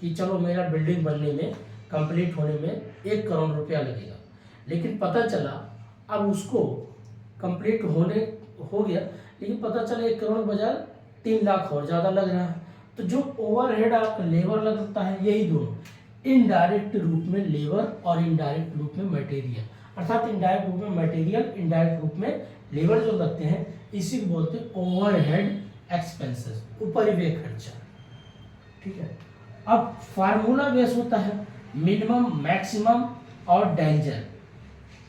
कि चलो मेरा बिल्डिंग बनने में, कंप्लीट होने में 1 करोड़ रुपया लगेगा, लेकिन पता चला अब उसको कंप्लीट होने हो गया, लेकिन पता चला 1 करोड़ बजाय 3 लाख और ज़्यादा लग रहा है। तो जो ओवरहेड आपका लेबर लगता है, यही दोनों इनडायरेक्ट रूप में लेबर और इनडायरेक्ट रूप में मटेरियल, अर्थात इनडायरेक्ट रूप में मटेरियल, इनडायरेक्ट रूप में लेबर जो लगते हैं, इसी को बोलते हैं ओवरहेड एक्सपेंसेस, उपरिव्यय खर्चा। ठीक है। अब फार्मूला बेस होता है मिनिमम, मैक्सिमम और डेंजर।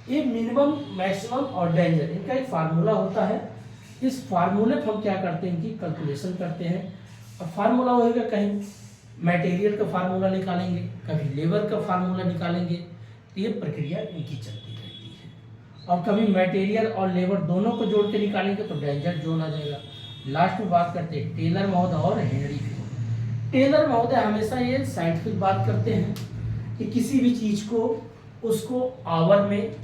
ये मिनिमम, मैक्सिमम और डेंजर, इनका एक फार्मूला होता है। इस फार्मूले पर हम क्या करते हैं, इनकी कैलकुलेशन करते हैं। अब फार्मूला होगा, कहीं मटेरियल का फार्मूला निकालेंगे, कभी लेबर का फार्मूला निकालेंगे, तो ये प्रक्रिया इनकी चलती रहती है। और कभी मटेरियल और लेबर दोनों को जोड़ के निकालेंगे तो डेंजर जोन आ जाएगा। लास्ट में बात करते हैं टेलर महोदय और हेनरी फिश। टेलर महोदय हमेशा ये साइंटिफिक बात करते हैं कि किसी भी चीज़ को उसको आवर में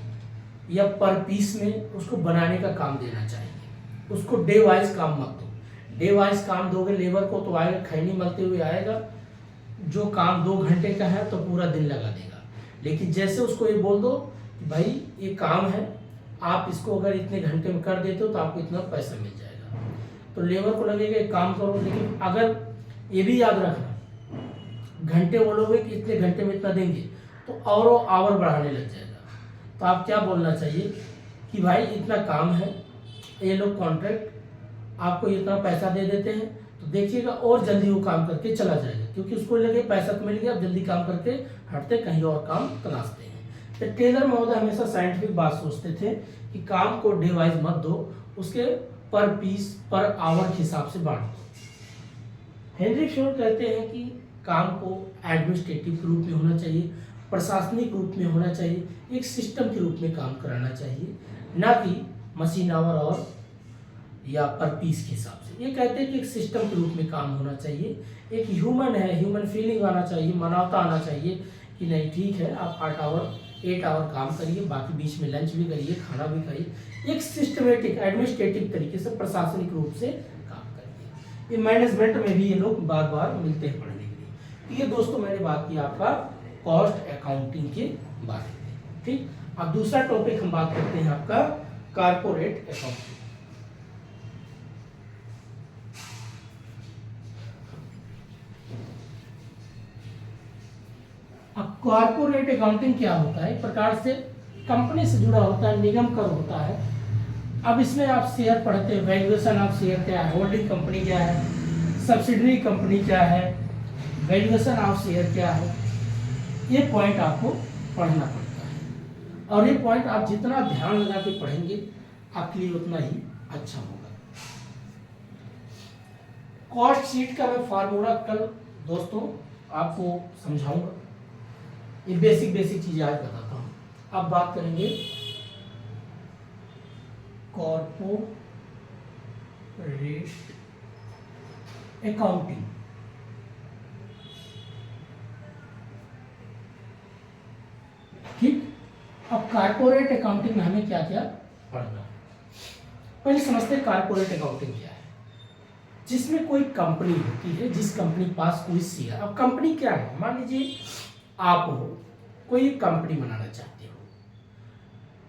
या पर पीस में उसको बनाने का काम देना चाहिए, उसको डे वाइज काम मत दो। डे वाइज काम दोगे लेबर को तो आएगा, खैनी मलते हुए आएगा, जो काम 2 घंटे का है तो पूरा दिन लगा देगा। लेकिन जैसे उसको ये बोल दो कि भाई ये काम है, आप इसको अगर इतने घंटे में कर देते हो तो आपको इतना पैसा मिल जाएगा, तो लेबर को लगेगा एक काम करो। लेकिन अगर ये भी याद रखना, घंटे बोलोगे कि इतने घंटे में इतना देंगे तो और वो आवर बढ़ाने लग जाएगा। तो आप क्या बोलना चाहिए कि भाई इतना काम है, ये लोग कॉन्ट्रैक्ट आपको इतना पैसा दे देते हैं, तो देखिएगा और जल्दी वो काम करके चला जाएगा, क्योंकि उसको लगे पैसा तो मिल गया, अब जल्दी काम करके हटते कहीं और काम तलाशते हैं। तो टेलर महोदय हमेशा साइंटिफिक बात सोचते थे कि काम को डे वाइज मत दो, उसके पर पीस पर आवर के हिसाब से बांट दो। हेनरी फ्योर्ड कहते हैं कि काम को एडमिनिस्ट्रेटिव के रूप में होना चाहिए, प्रशासनिक रूप में होना चाहिए, एक सिस्टम के रूप में काम कराना चाहिए, ना कि मशीन आवर और या पर पीस के हिसाब से। ये कहते हैं कि एक सिस्टम के रूप में काम होना चाहिए, एक ह्यूमन है, ह्यूमन फीलिंग आना चाहिए, मानवता आना चाहिए कि नहीं ठीक है आप 8 आवर काम करिए, बाकी बीच में लंच भी करिए, खाना भी खाइए, एक सिस्टमेटिक एडमिनिस्ट्रेटिव तरीके से प्रशासनिक रूप से काम करिए। ये मैनेजमेंट में भी ये लोग बार बार मिलते हैं पढ़ने के लिए। तो ये दोस्तों मैंने बात की आपका कॉस्ट अकाउंटिंग के बारे में। ठीक, अब दूसरा टॉपिक हम बात करते हैं आपका कारपोरेट अकाउंटिंग। अब कॉर्पोरेट अकाउंटिंग क्या होता है? एक प्रकार से कंपनी से जुड़ा होता है, निगम कर होता है। अब इसमें आप शेयर पढ़ते हैं, वैल्यूएशन ऑफ शेयर क्या है, होल्डिंग कंपनी क्या है, सब्सिडरी कंपनी क्या है, वैल्यूएशन ऑफ शेयर क्या है, ये पॉइंट आपको पढ़ना पड़ता है। और ये पॉइंट आप जितना ध्यान लगा के पढ़ेंगे आपके लिए उतना ही अच्छा होगा। कॉस्ट शीट का मैं फार्मूला कल दोस्तों आपको समझाऊंगा, ये बेसिक चीजें आज बताता हूं। अब बात करेंगे कॉर्पोरेट अकाउंटिंग। ठीक, अब कारपोरेट अकाउंटिंग में हमें क्या क्या पढ़ना। पहले समझते हैं कारपोरेट अकाउंटिंग क्या है। जिसमें कोई कंपनी होती है, जिस कंपनी के पास कोई शेयर। अब कंपनी क्या है, मान लीजिए आप हो, कोई कंपनी बनाना चाहते हो।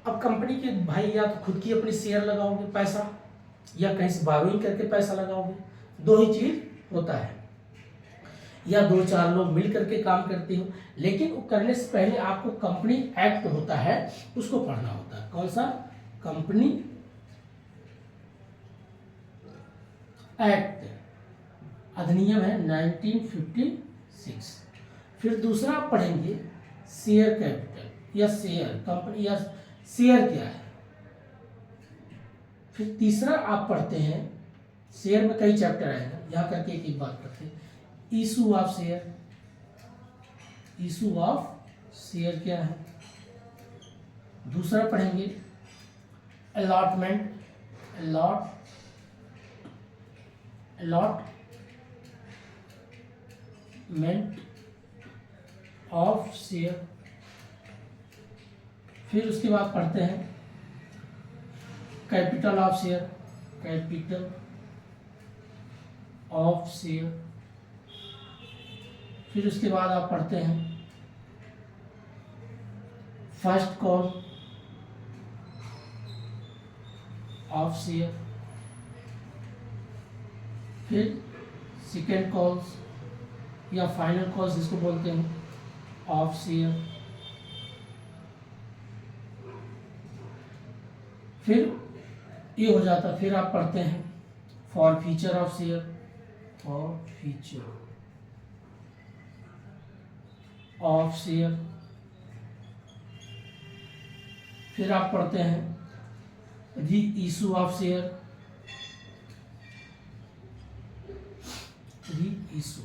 अब कंपनी के भाई या तो खुद की अपनी शेयर लगाओगे पैसा, या कहीं से बारोइंग करके पैसा लगाओगे, दो ही चीज होता है, या 2-4 लोग मिल करके काम करते हो। लेकिन वो करने से पहले आपको कंपनी एक्ट होता है उसको पढ़ना होता है। कौन सा? कंपनी एक्ट, अधिनियम है 1956। फिर दूसरा आप पढ़ेंगे शेयर कैपिटल या शेयर कंपनी या शेयर क्या है। फिर तीसरा आप पढ़ते हैं, शेयर में कई चैप्टर आएगा, यहाँ करके एक बात करते हैं, issue of share. Issue of share क्या है। दूसरा पढ़ेंगे अलॉटमेंट, अलॉटमेंट ऑफ शेयर। फिर उसके बाद पढ़ते हैं capital of share, capital of share. फिर उसके बाद आप पढ़ते हैं फर्स्ट कॉल ऑफ शेयर। फिर सेकेंड कॉल्स या फाइनल कॉल्स जिसको बोलते हैं ऑफ शेयर। फिर ये हो जाता, फिर आप पढ़ते हैं for feature of share, for feature of share. फिर आप पढ़ते हैं री इशू ऑफ शेयर, री इशू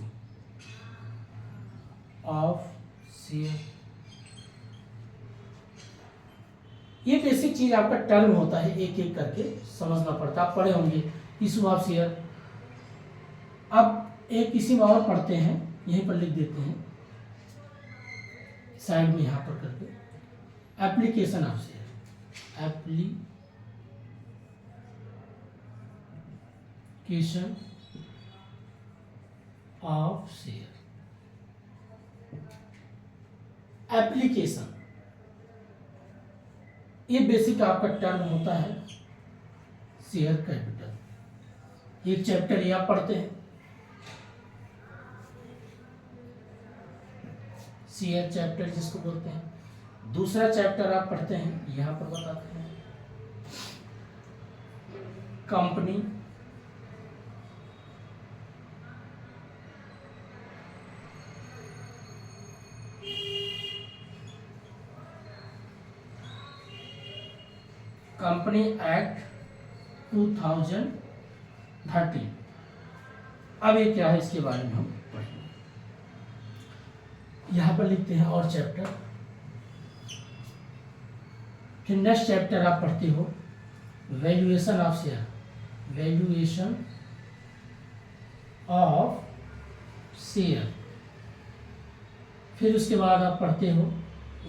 ऑफ शेयर। ये बेसिक चीज आपका टर्म होता है, एक एक करके समझना पड़ता है। आप पढ़े होंगे इशू ऑफ शेयर। अब एक इसी में और पढ़ते हैं, यहीं पर लिख देते हैं साइड में यहां पर करके, application of share, application of share. Application, ये बेसिक आपका टर्म होता है शेयर कैपिटल। एक चैप्टर ये आप पढ़ते हैं, शेयर चैप्टर जिसको बोलते हैं। दूसरा चैप्टर आप पढ़ते हैं, यहां पर बताते हैं कंपनी कंपनी एक्ट 2013। अब ये क्या है इसके बारे में हम पढ़ेंगे। यहां पर लिखते हैं और चैप्टर, फिर नेक्स्ट चैप्टर आप पढ़ते हो valuation of share, valuation of share. फिर उसके बाद आप पढ़ते हो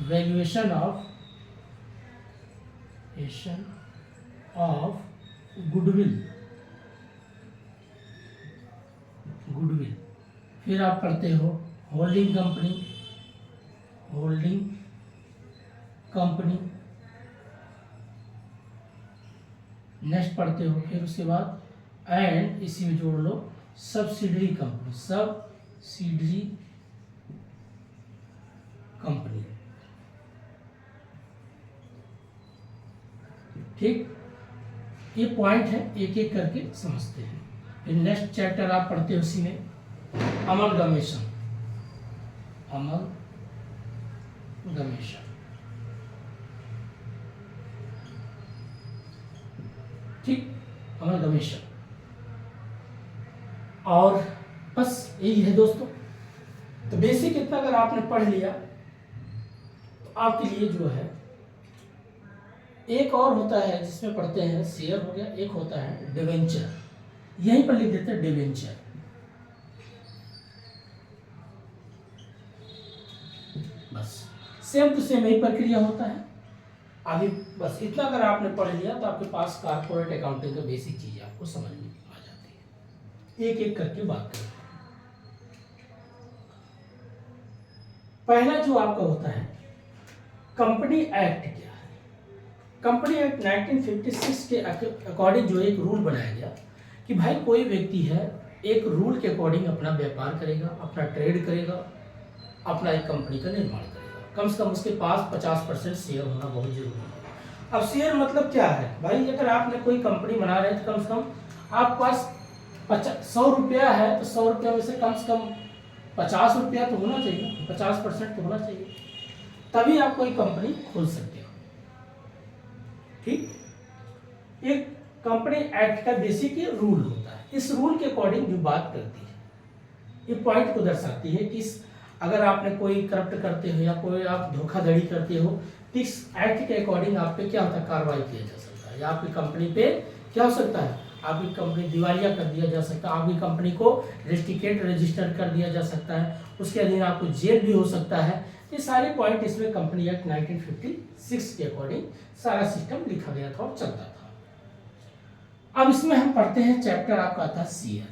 वैल्यूएशन ऑफ गुडविल, गुडविल। फिर आप पढ़ते हो holding company, holding company. Next पढ़ते हो फिर उसके बाद एंड इसी में जोड़ लो सब्सिडरी कंपनी, सब्सिडरी कंपनी। ठीक, ये पॉइंट है, एक एक करके समझते हैं। फिर नेक्स्ट चैप्टर आप पढ़ते हो उसी में अमलगमेशन, अमलगमेशन। ठीक, अमलगमेशन। और बस यही है दोस्तों। तो बेसिक इतना अगर आपने पढ़ लिया तो आपके लिए जो है, एक और होता है जिसमें पढ़ते हैं शेयर हो गया, एक होता है डिवेंचर, यहीं पर लिख देते हैं डिवेंचर। बस सेम टू सेम यही प्रक्रिया होता है। अभी बस इतना अगर आपने पढ़ लिया तो आपके पास कारपोरेट अकाउंटिंग का बेसिक चीजें आपको समझ में आ जाती है। एक एक करके बात करते हैं। पहला जो आपका होता है कंपनी एक्ट क्या है। कंपनी एक्ट 1956 के अकॉर्डिंग जो एक रूल बनाया गया कि भाई कोई व्यक्ति है एक रूल के अकॉर्डिंग अपना व्यापार करेगा, अपना ट्रेड करेगा, अपना एक कंपनी का निर्माण करेगा, कम से कम उसके पास 50% शेयर होना बहुत जरूरी है। अब शेयर मतलब क्या है भाई, अगर आपने कोई कंपनी बना रहे हैं तो कम से कम आपके पास 100 रुपया है तो 100 रुपया में से कम 50 रुपया तो होना चाहिए, 50% तो होना चाहिए, तभी आप कोई कंपनी खोल सकते हो। ठीक, एक कंपनी एक्ट का बेसिक ये रूल होता है। इस रूल के अकॉर्डिंग जो बात करती है, ये पॉइंट को दर्शाती है कि अगर आपने कोई करप्ट करते हो या कोई आप धोखाधड़ी करते हो तो इस एक्ट के अकॉर्डिंग आप पे क्या होता है, कार्रवाई किया जा सकता है, या आपकी कंपनी पे क्या हो सकता है, आपकी कंपनी दिवालिया कर दिया जा सकता है, आपकी कंपनी को रेस्टिकेट रजिस्टर कर दिया जा सकता है, उसके अधीन आपको जेल भी हो सकता है। ये सारे पॉइंट इसमें कंपनी एक्ट 1956 के अकॉर्डिंग सारा सिस्टम लिखा गया था और चलता था। अब इसमें हम पढ़ते हैं चैप्टर आपका आता है शेयर।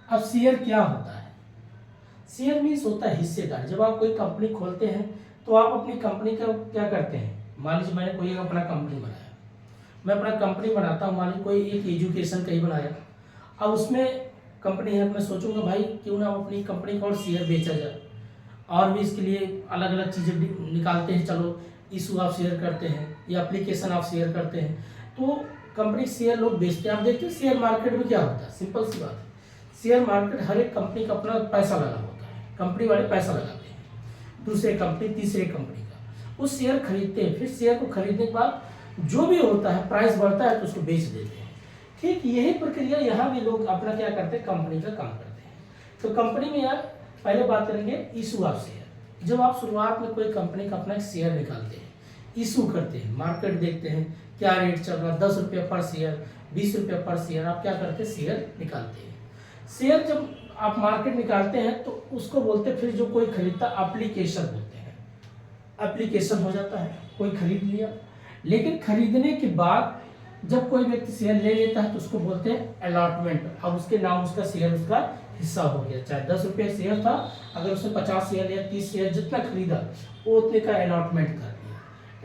अब शेयर क्या होता है, शेयर मीन्स होता है हिस्सेदार। जब आप कोई कंपनी खोलते हैं तो आप अपनी कंपनी का क्या करते हैं, मान लीजिए मैंने कोई अपना कंपनी बनाया, मैं अपना कंपनी बनाता हूँ, मान लीजिए कोई एक एजुकेशन का ही बनाया। अब उसमें कंपनी है, मैं सोचूंगा भाई क्यों ना अपनी कंपनी का और शेयर बेचा जाए, और भी इसके लिए अलग अलग चीज़ें निकालते हैं। चलो इशू आप शेयर करते हैं या एप्लीकेशन आप शेयर करते हैं, तो कंपनी शेयर लोग बेचते हैं। आप देखते हैं शेयर मार्केट में क्या होता है, सिंपल सी बात है, शेयर मार्केट हर एक कंपनी का अपना पैसा लगा होता है, कंपनी वाले पैसा लगाते हैं, दूसरे कंपनी तीसरे कंपनी का, उस शेयर खरीदते हैं। फिर शेयर को खरीदने के बाद जो भी होता है प्राइस बढ़ता है तो उसको बेच देते हैं। ठीक यही प्रक्रिया यहाँ भी लोग अपना क्या करते हैं, कंपनी का काम करते हैं। तो कंपनी में यार पहले बात करेंगे इशू ऑफ शेयर। जब आप शुरुआत में कोई कंपनी का अपना एक शेयर निकालते हैं, इशू करते हैं, मार्केट देखते हैं क्या रेट चल रहा है, 10 रुपये पर शेयर, 20 रुपये पर शेयर, आप क्या करते हैं, शेयर निकालते हैं। शेयर जब आप मार्केट निकालते हैं तो उसको बोलते हैं, फिर जो कोई खरीदता एप्लीकेशन बोलते हैं, एप्लीकेशन हो जाता है, कोई खरीद लिया। लेकिन खरीदने के बाद जब कोई व्यक्ति शेयर ले लेता है तो उसको बोलते हैं अलॉटमेंट। अब उसके नाम उसका शेयर उसका हिस्सा हो गया, चाहे 10 रुपये शेयर था, अगर उसने 50 शेयर या 30 शेयर जितना खरीदा वो उतने का अलॉटमेंट कर दिया।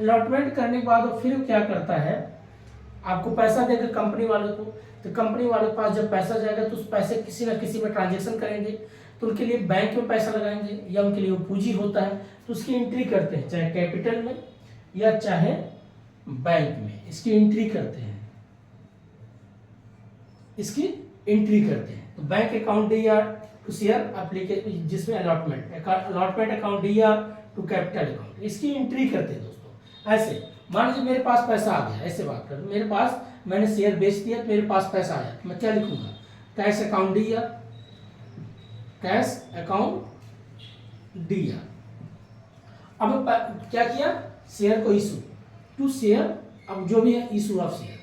अलॉटमेंट करने के बाद वो फिर क्या करता है, आपको पैसा देगा कंपनी वालों को, तो कंपनी वालों के पास जब पैसा जाएगा तो उस पैसे किसी ना किसी में ट्रांजेक्शन करेंगे, तो उनके लिए बैंक में पैसा लगाएंगे या उनके लिए वो पूंजी होता है, तो उसकी एंट्री करते हैं, चाहे कैपिटल में या चाहे बैंक में, इसकी एंट्री करते हैं, इसकी एंट्री करते हैं। तो bank account D R to share application, जिसमें allotment account D R to capital account, इसकी एंट्री करते हैं दोस्तों। ऐसे मान लीजिए मेरे पास पैसा आ गया, ऐसे बात करें, मेरे पास मैंने शेयर बेच दिया तो मेरे पास पैसा आया, तो मैं क्या लिखूंगा, cash account D are, cash account D are. अब क्या किया, शेयर को इशू टू शेयर, अब जो भी है issue of share,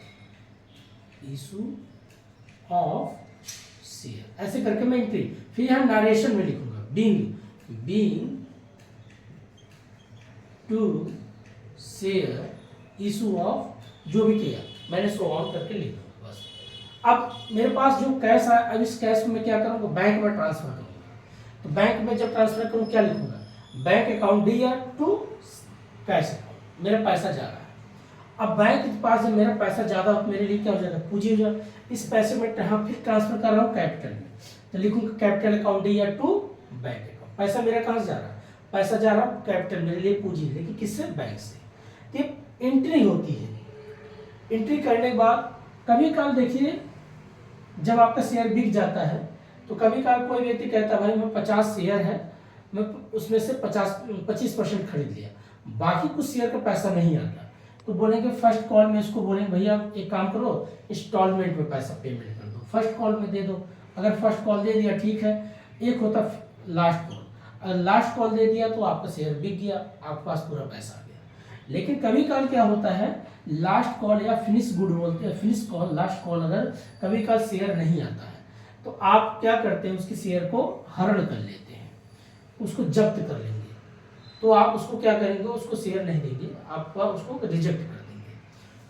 issue of share, ऐसे करके मैं एंट्री, फिर यहाँ नरेशन में लिखूंगा being to share issue of, जो भी किया मैंने सो ऑन करके लिख दूंगा बस। अब मेरे पास जो कैश आया, अब इस कैश में क्या करूँगा, बैंक में ट्रांसफर करूँगा। तो बैंक में जब ट्रांसफर करूँ क्या लिखूंगा, bank account D R to cash account, मेरा पैसा जा रहा है। अब बैंक के पास जब मेरा पैसा ज़्यादा हो, मेरे लिए क्या हो जाएगा, पूंजी हो जाएगा। इस पैसे में यहाँ फिर ट्रांसफर कर रहा हूँ कैपिटल में, तो लिखूंगा capital account D R to bank account. पैसा मेरा कहाँ से जा रहा है, पैसा जा रहा है कैपिटल, मेरे लिए पूंजी, लेकिन किससे, बैंक से। तो एंट्री होती है। एंट्री करने के बाद कभी काल देखिए जब आपका शेयर बिक जाता है, तो कभी काल कोई व्यक्ति कहता है भाई मैं 50 शेयर है, मैं उसमें से 25% खरीद लिया, बाकी कुछ शेयर का पैसा नहीं आता, तो बोलेंगे फर्स्ट कॉल में इसको बोलेंगे भैया एक काम करो, इंस्टॉलमेंट में पैसा पेमेंट कर दो, फर्स्ट कॉल में दे दो। अगर फर्स्ट कॉल दे दिया ठीक है, एक होता लास्ट कॉल, अगर लास्ट कॉल दे दिया तो आपका शेयर बिक गया, आपके पास पूरा पैसा आ गया। लेकिन कभी काल क्या होता है, लास्ट कॉल या फिनिश गुड बोलते हैं, फिनिश कॉल, लास्ट कॉल, अगर कभी काल शेयर नहीं आता है तो आप क्या करते हैं, उसकी शेयर को हरण कर लेते हैं, उसको जब्त कर लेंगे। तो आप उसको क्या करेंगे, उसको शेयर नहीं देंगे, आपका उसको रिजेक्ट कर देंगे।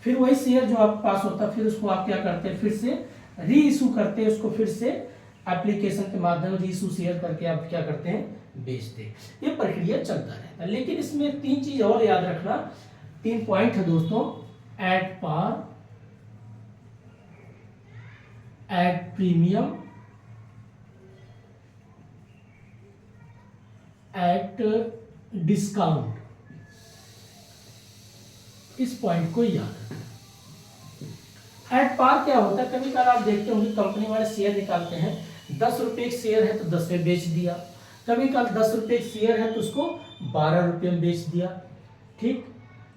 फिर वही शेयर जो आपके पास होता है, फिर उसको आप क्या करते हैं, फिर से री इशू करते हैं, उसको फिर से एप्लीकेशन के माध्यम से री इशू शेयर करके आप क्या करते हैं, बेचते हैं। ये प्रक्रिया चलता रहता है। लेकिन इसमें 3 चीज और याद रखना, 3 पॉइंट है दोस्तों, at par, at premium, at discount. इस पॉइंट को याद रखना। एट पार क्या होता है, कभी कभार आप देखते होंगे कंपनी वाले शेयर निकालते हैं, 10 रुपये एक शेयर है तो 10 में बेच दिया, कभी कल 10 रुपये एक शेयर है तो उसको 12 रुपये में बेच दिया, ठीक,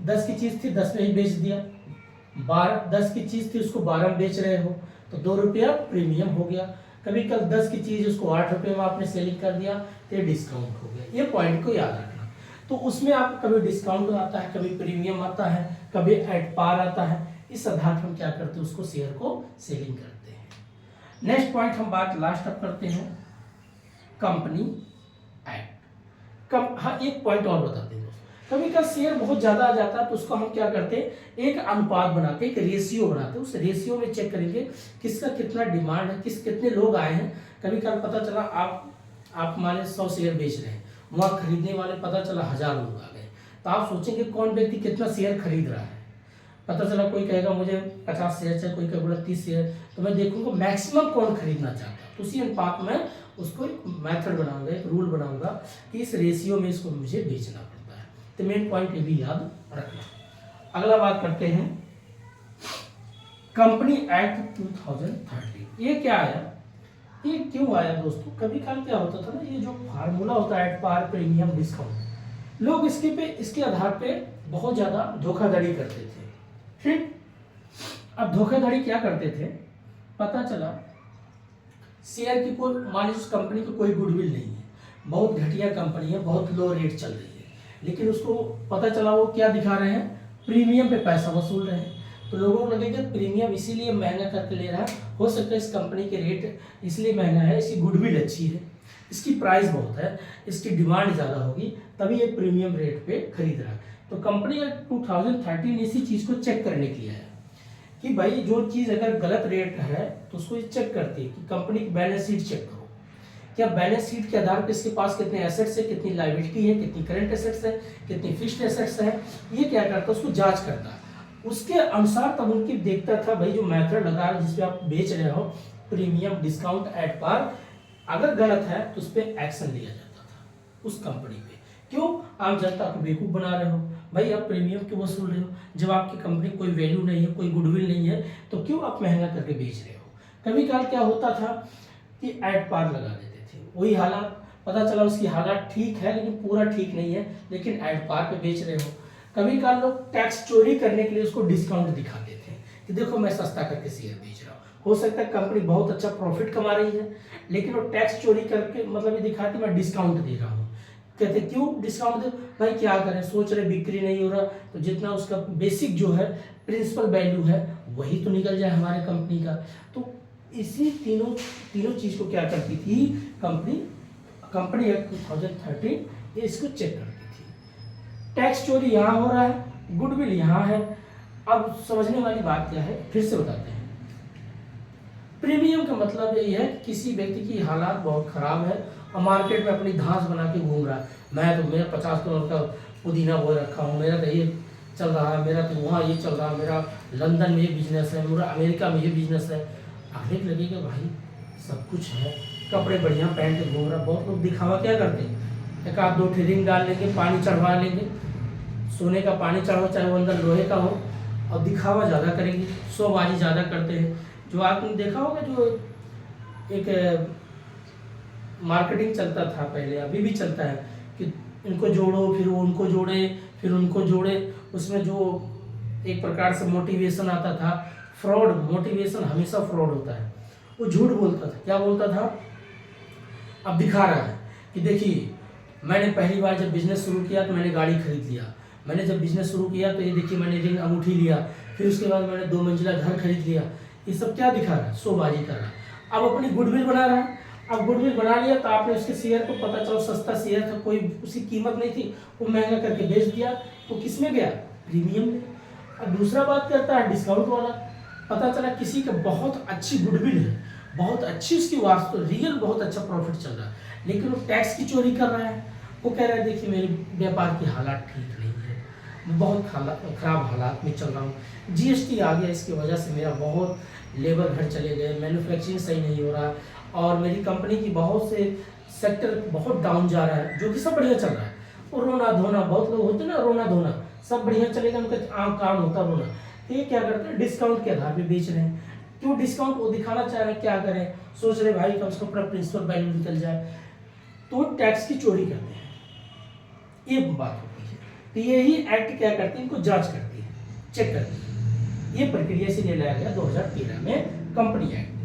10 की चीज थी 10 में ही बेच दिया, 10 की चीज थी उसको 12 में बेच रहे हो तो 2 रुपया प्रीमियम हो गया। कभी कल 10 की चीज उसको 8 रुपये में आपने सेलिंग कर दिया तो ये डिस्काउंट हो गया। ये पॉइंट को याद रखना। तो उसमें आप कभी डिस्काउंट आता है, कभी प्रीमियम आता है, कभी एट पार आता है, इस आधार पर हम क्या करते हैं, उसको शेयर को सेलिंग करते हैं। नेक्स्ट पॉइंट हम बात लास्ट अप करते हैं, कंपनी एक्ट। हाँ, एक पॉइंट और बताते हैं दोस्तों, कभी का शेयर बहुत ज्यादा आ जाता है तो उसको हम क्या करते हैं, एक अनुपात बनाते हैं, एक रेशियो बनाते हैं, उस रेशियो में चेक करेंगे किसका कितना डिमांड है, कितने लोग आए हैं। कभी कल पता चला आप माने 100 शेयर बेच रहे हैं, वहाँ खरीदने वाले पता चला 1000 लोग आ गए, तो आप सोचेंगे कौन व्यक्ति कितना शेयर खरीद रहा है। पता चला कोई कहेगा मुझे 50 शेयर चाहिए, कोई कहेगा 30 शेयर, तो मैं देखूंगा मैक्सिमम कौन खरीदना चाहता है, तो उसी अनुपात में उसको एक मेथड बनाऊंगा, एक रूल बनाऊंगा कि इस रेशियो में इसको मुझे बेचना पड़ता है। तो मेन पॉइंट ये भी याद रखना। अगला बात करते हैं कंपनी एक्ट 2013। ये क्या आया, ये क्यों आया दोस्तों, कभी कल क्या होता था ना, ये जो फार्मूला होता है एट पार प्रीमियम डिस्काउंट, लोग इसके आधार पे बहुत ज्यादा धोखाधड़ी करते थे। ठीक, अब धोखाधड़ी क्या करते थे, पता चला शेयर की कोई, मान लीजिए उस कंपनी की कोई गुडविल नहीं है, बहुत घटिया कंपनी है, बहुत लो रेट चल रही है, लेकिन उसको पता चला वो क्या दिखा रहे हैं, प्रीमियम पे पैसा वसूल रहे हैं। तो लोगों को लगेगा प्रीमियम इसीलिए महंगा करके ले रहा है, हो सकता है इस कंपनी के रेट इसलिए महंगा है, इसकी गुडविल अच्छी है, इसकी प्राइस बहुत है, इसकी डिमांड ज़्यादा होगी, तभी ये प्रीमियम रेट पे खरीद रहा है। तो कंपनी 2013 इसी चीज़ को चेक करने के लिए है कि भाई जो चीज़ अगर गलत रेट है तो उसको चेक करती है कि कंपनी की बैलेंस शीट चेक करो, क्या बैलेंस शीट के आधार पर इसके पास कितने एसेट्स है, कितनी लायबिलिटी है, कितनी करंट एसेट्स है, कितनी फिक्स्ड एसेट्स है, ये क्या करता है, उसको जांच करता है। उसके अनुसार तब उनकी देखता था भाई जो मेथड लगा रहे जिसपे आप बेच रहे हो प्रीमियम डिस्काउंट एट पार, अगर गलत है तो उस पर एक्शन लिया जाता था उस कंपनी पे। क्यों? आम जनता को बेवकूफ बना रहे हो भाई, आप प्रीमियम क्यों वसूल रहे हो, जब आपकी कंपनी कोई वैल्यू नहीं है, कोई गुडविल नहीं है, तो क्यों आप महंगा करके बेच रहे हो। कभी काल क्या होता था कि एट पार लगा देते थे, वही हालात पता चला उसकी हालात ठीक है लेकिन पूरा ठीक नहीं है, लेकिन एट पार पे बेच रहे हो। कभी काल लोग टैक्स चोरी करने के लिए उसको डिस्काउंट दिखाते थे कि देखो मैं सस्ता करके शेयर बेच रहा हूँ। हो सकता है कंपनी बहुत अच्छा प्रॉफिट कमा रही है, लेकिन वो टैक्स चोरी करके मतलब ये दिखाती मैं डिस्काउंट दे रहा हूँ। कहते क्यों डिस्काउंट दे भाई, क्या करें, सोच रहे बिक्री नहीं हो रहा तो जितना उसका बेसिक जो है प्रिंसिपल वैल्यू है वही तो निकल जाए हमारे कंपनी का। तो इसी तीनों चीज को क्या करती थी कंपनी एक्ट 2013 इसको चेक करती थी। टैक्स चोरी यहाँ हो रहा है, गुडविल यहाँ है। अब समझने वाली बात क्या है, फिर से बताते हैं। प्रीमियम का मतलब ये है कि किसी व्यक्ति की हालात बहुत खराब है और मार्केट में अपनी धांस बना के घूम रहा है, मेरा 50 करोड़ का पुदीना बोए रखा हूँ, मेरा तो ये चल रहा है, मेरा तो वहाँ ये चल रहा है, मेरा लंदन में ये बिजनेस है, मेरा अमेरिका में ये बिजनेस है। आगे लगेगा भाई सब कुछ है, कपड़े बढ़िया पहन के घूम रहा। बहुत लोग दिखावा क्या करते हैं, एक आध दो रिंग डाल लेंगे, पानी चढ़वा लेंगे, सोने का पानी चढ़ाओ चाहे वो अंदर लोहे का हो, और दिखावा ज़्यादा करेंगे, शोबाजी ज़्यादा करते हैं। जो आपने देखा होगा जो एक मार्केटिंग चलता था पहले, अभी भी चलता है कि इनको जोड़ो फिर वो उनको जोड़े फिर उनको जोड़े, उसमें जो एक प्रकार से मोटिवेशन आता था, फ्रॉड। मोटिवेशन हमेशा फ्रॉड होता है। वो झूठ बोलता था, क्या बोलता था, अब दिखा रहा है कि देखिए मैंने पहली बार जब बिजनेस शुरू किया तो मैंने गाड़ी खरीद लिया, मैंने जब बिजनेस शुरू किया तो ये देखिए मैंने रिंग अंगूठी लिया, फिर उसके बाद मैंने 2 मंजिला घर खरीद लिया। ये सब क्या दिखा रहा है, शोबाजी कर रहा है। अब अपनी गुडविल बना रहा है। अब गुडविल बना लिया तो आपने उसके शेयर को, पता चला सस्ता शेयर था, कोई उसकी कीमत नहीं थी, वो महंगा करके बेच दिया, तो किस में गया, प्रीमियम में। अब दूसरा बात करता है डिस्काउंट वाला, पता चला किसी का बहुत अच्छी गुडविल है, बहुत अच्छी उसकी वास्तव रियल बहुत अच्छा प्रॉफिट चल रहा है, लेकिन वो टैक्स की चोरी कर रहा है। वो कह रहा है देखिए मेरे व्यापार की हालात ठीक नहीं है, मैं बहुत खराब हालात में चल रहा हूँ, जीएसटी आ गया, इसकी वजह से मेरा बहुत लेबर घर चले गए, मैन्युफैक्चरिंग सही नहीं हो रहा, और मेरी कंपनी की बहुत से सेक्टर बहुत डाउन जा रहा है, जो कि सब बढ़िया चल रहा है। और रोना धोना, बहुत लोग होते हैं ना, रोना धोना, सब बढ़िया चलेगा, उनका काम होता रोना। तो ये क्या करते हैं, डिस्काउंट के आधार पे बेच रहे हैं। क्यों डिस्काउंट, वो दिखाना चाह रहे हैं, क्या करें, सोच रहे भाई कम से कम अपना प्रिंसिपल वैल्यू निकल जाए, तो टैक्स की चोरी करते हैं। ये बात होती है। तो यही एक्ट क्या करती है, इनको जांच करती है, चेक करती है। ये प्रक्रिया से ले लाया गया 2013 में कंपनी एक्ट।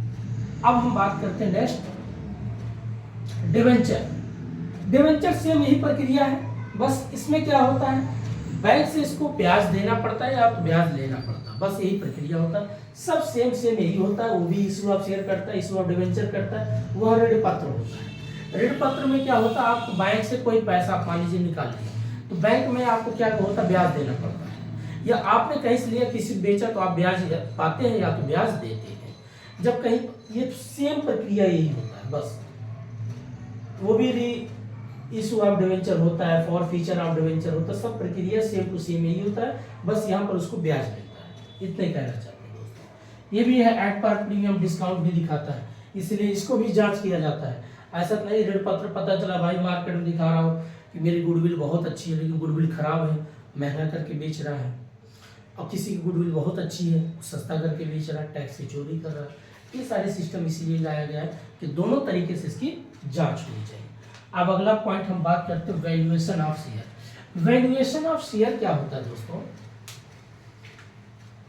अब हम बात करते हैं नेक्स्ट, डिवेंचर। डिवेंचर सेम यही प्रक्रिया है, बस इसमें क्या होता है, बैंक से इसको ब्याज देना पड़ता है या तो ब्याज लेना पड़ता है, बस यही प्रक्रिया होता है। सब सेम यही होता है। वो भी इशू ऑफ शेयर करता है, इशू ऑफ डिवेंचर करता है, वह ऋण पत्र होता है। ऋण पत्र में क्या होता है, आपको बैंक से कोई पैसा आप मान लीजिए निकाल लिया, तो बैंक में आपको क्या होता है, ब्याज देना पड़ता है। या आपने कहीं से लिया, किसी बेचा, तो आप ब्याज पाते हैं या तो ब्याज देते हैं। जब कहीं, ये सेम प्रक्रिया यही होता है, बस वो भी इशू ऑफ डिवेंचर होता है, फॉर फीचर ऑफ डिवेंचर होता है, सब प्रक्रिया सेम टू सेम यही होता है, बस यहाँ पर उसको ब्याज मिलता है। इतने कहना चाहते हैं दोस्तों। ये भी है एट पार प्रीमियम डिस्काउंट भी दिखाता है, इसलिए इसको भी जांच किया जाता है। ऐसा नहीं ऋण पत्र पता चला भाई मार्केट में दिखा रहा हूँ कि मेरी गुडविल बहुत अच्छी है, लेकिन गुडविल खराब है, महंगा करके बेच रहा है। और किसी की गुडविल बहुत अच्छी है, सस्ता करके बेच रहा है, टैक्स की चोरी कर रहा है। ये सारे सिस्टम इसीलिए लाया गया है कि दोनों तरीके से इसकी जांच होनी चाहिए। अब अगला पॉइंट हम बात करते हैं valuation of share. Valuation of share क्या होता है दोस्तों,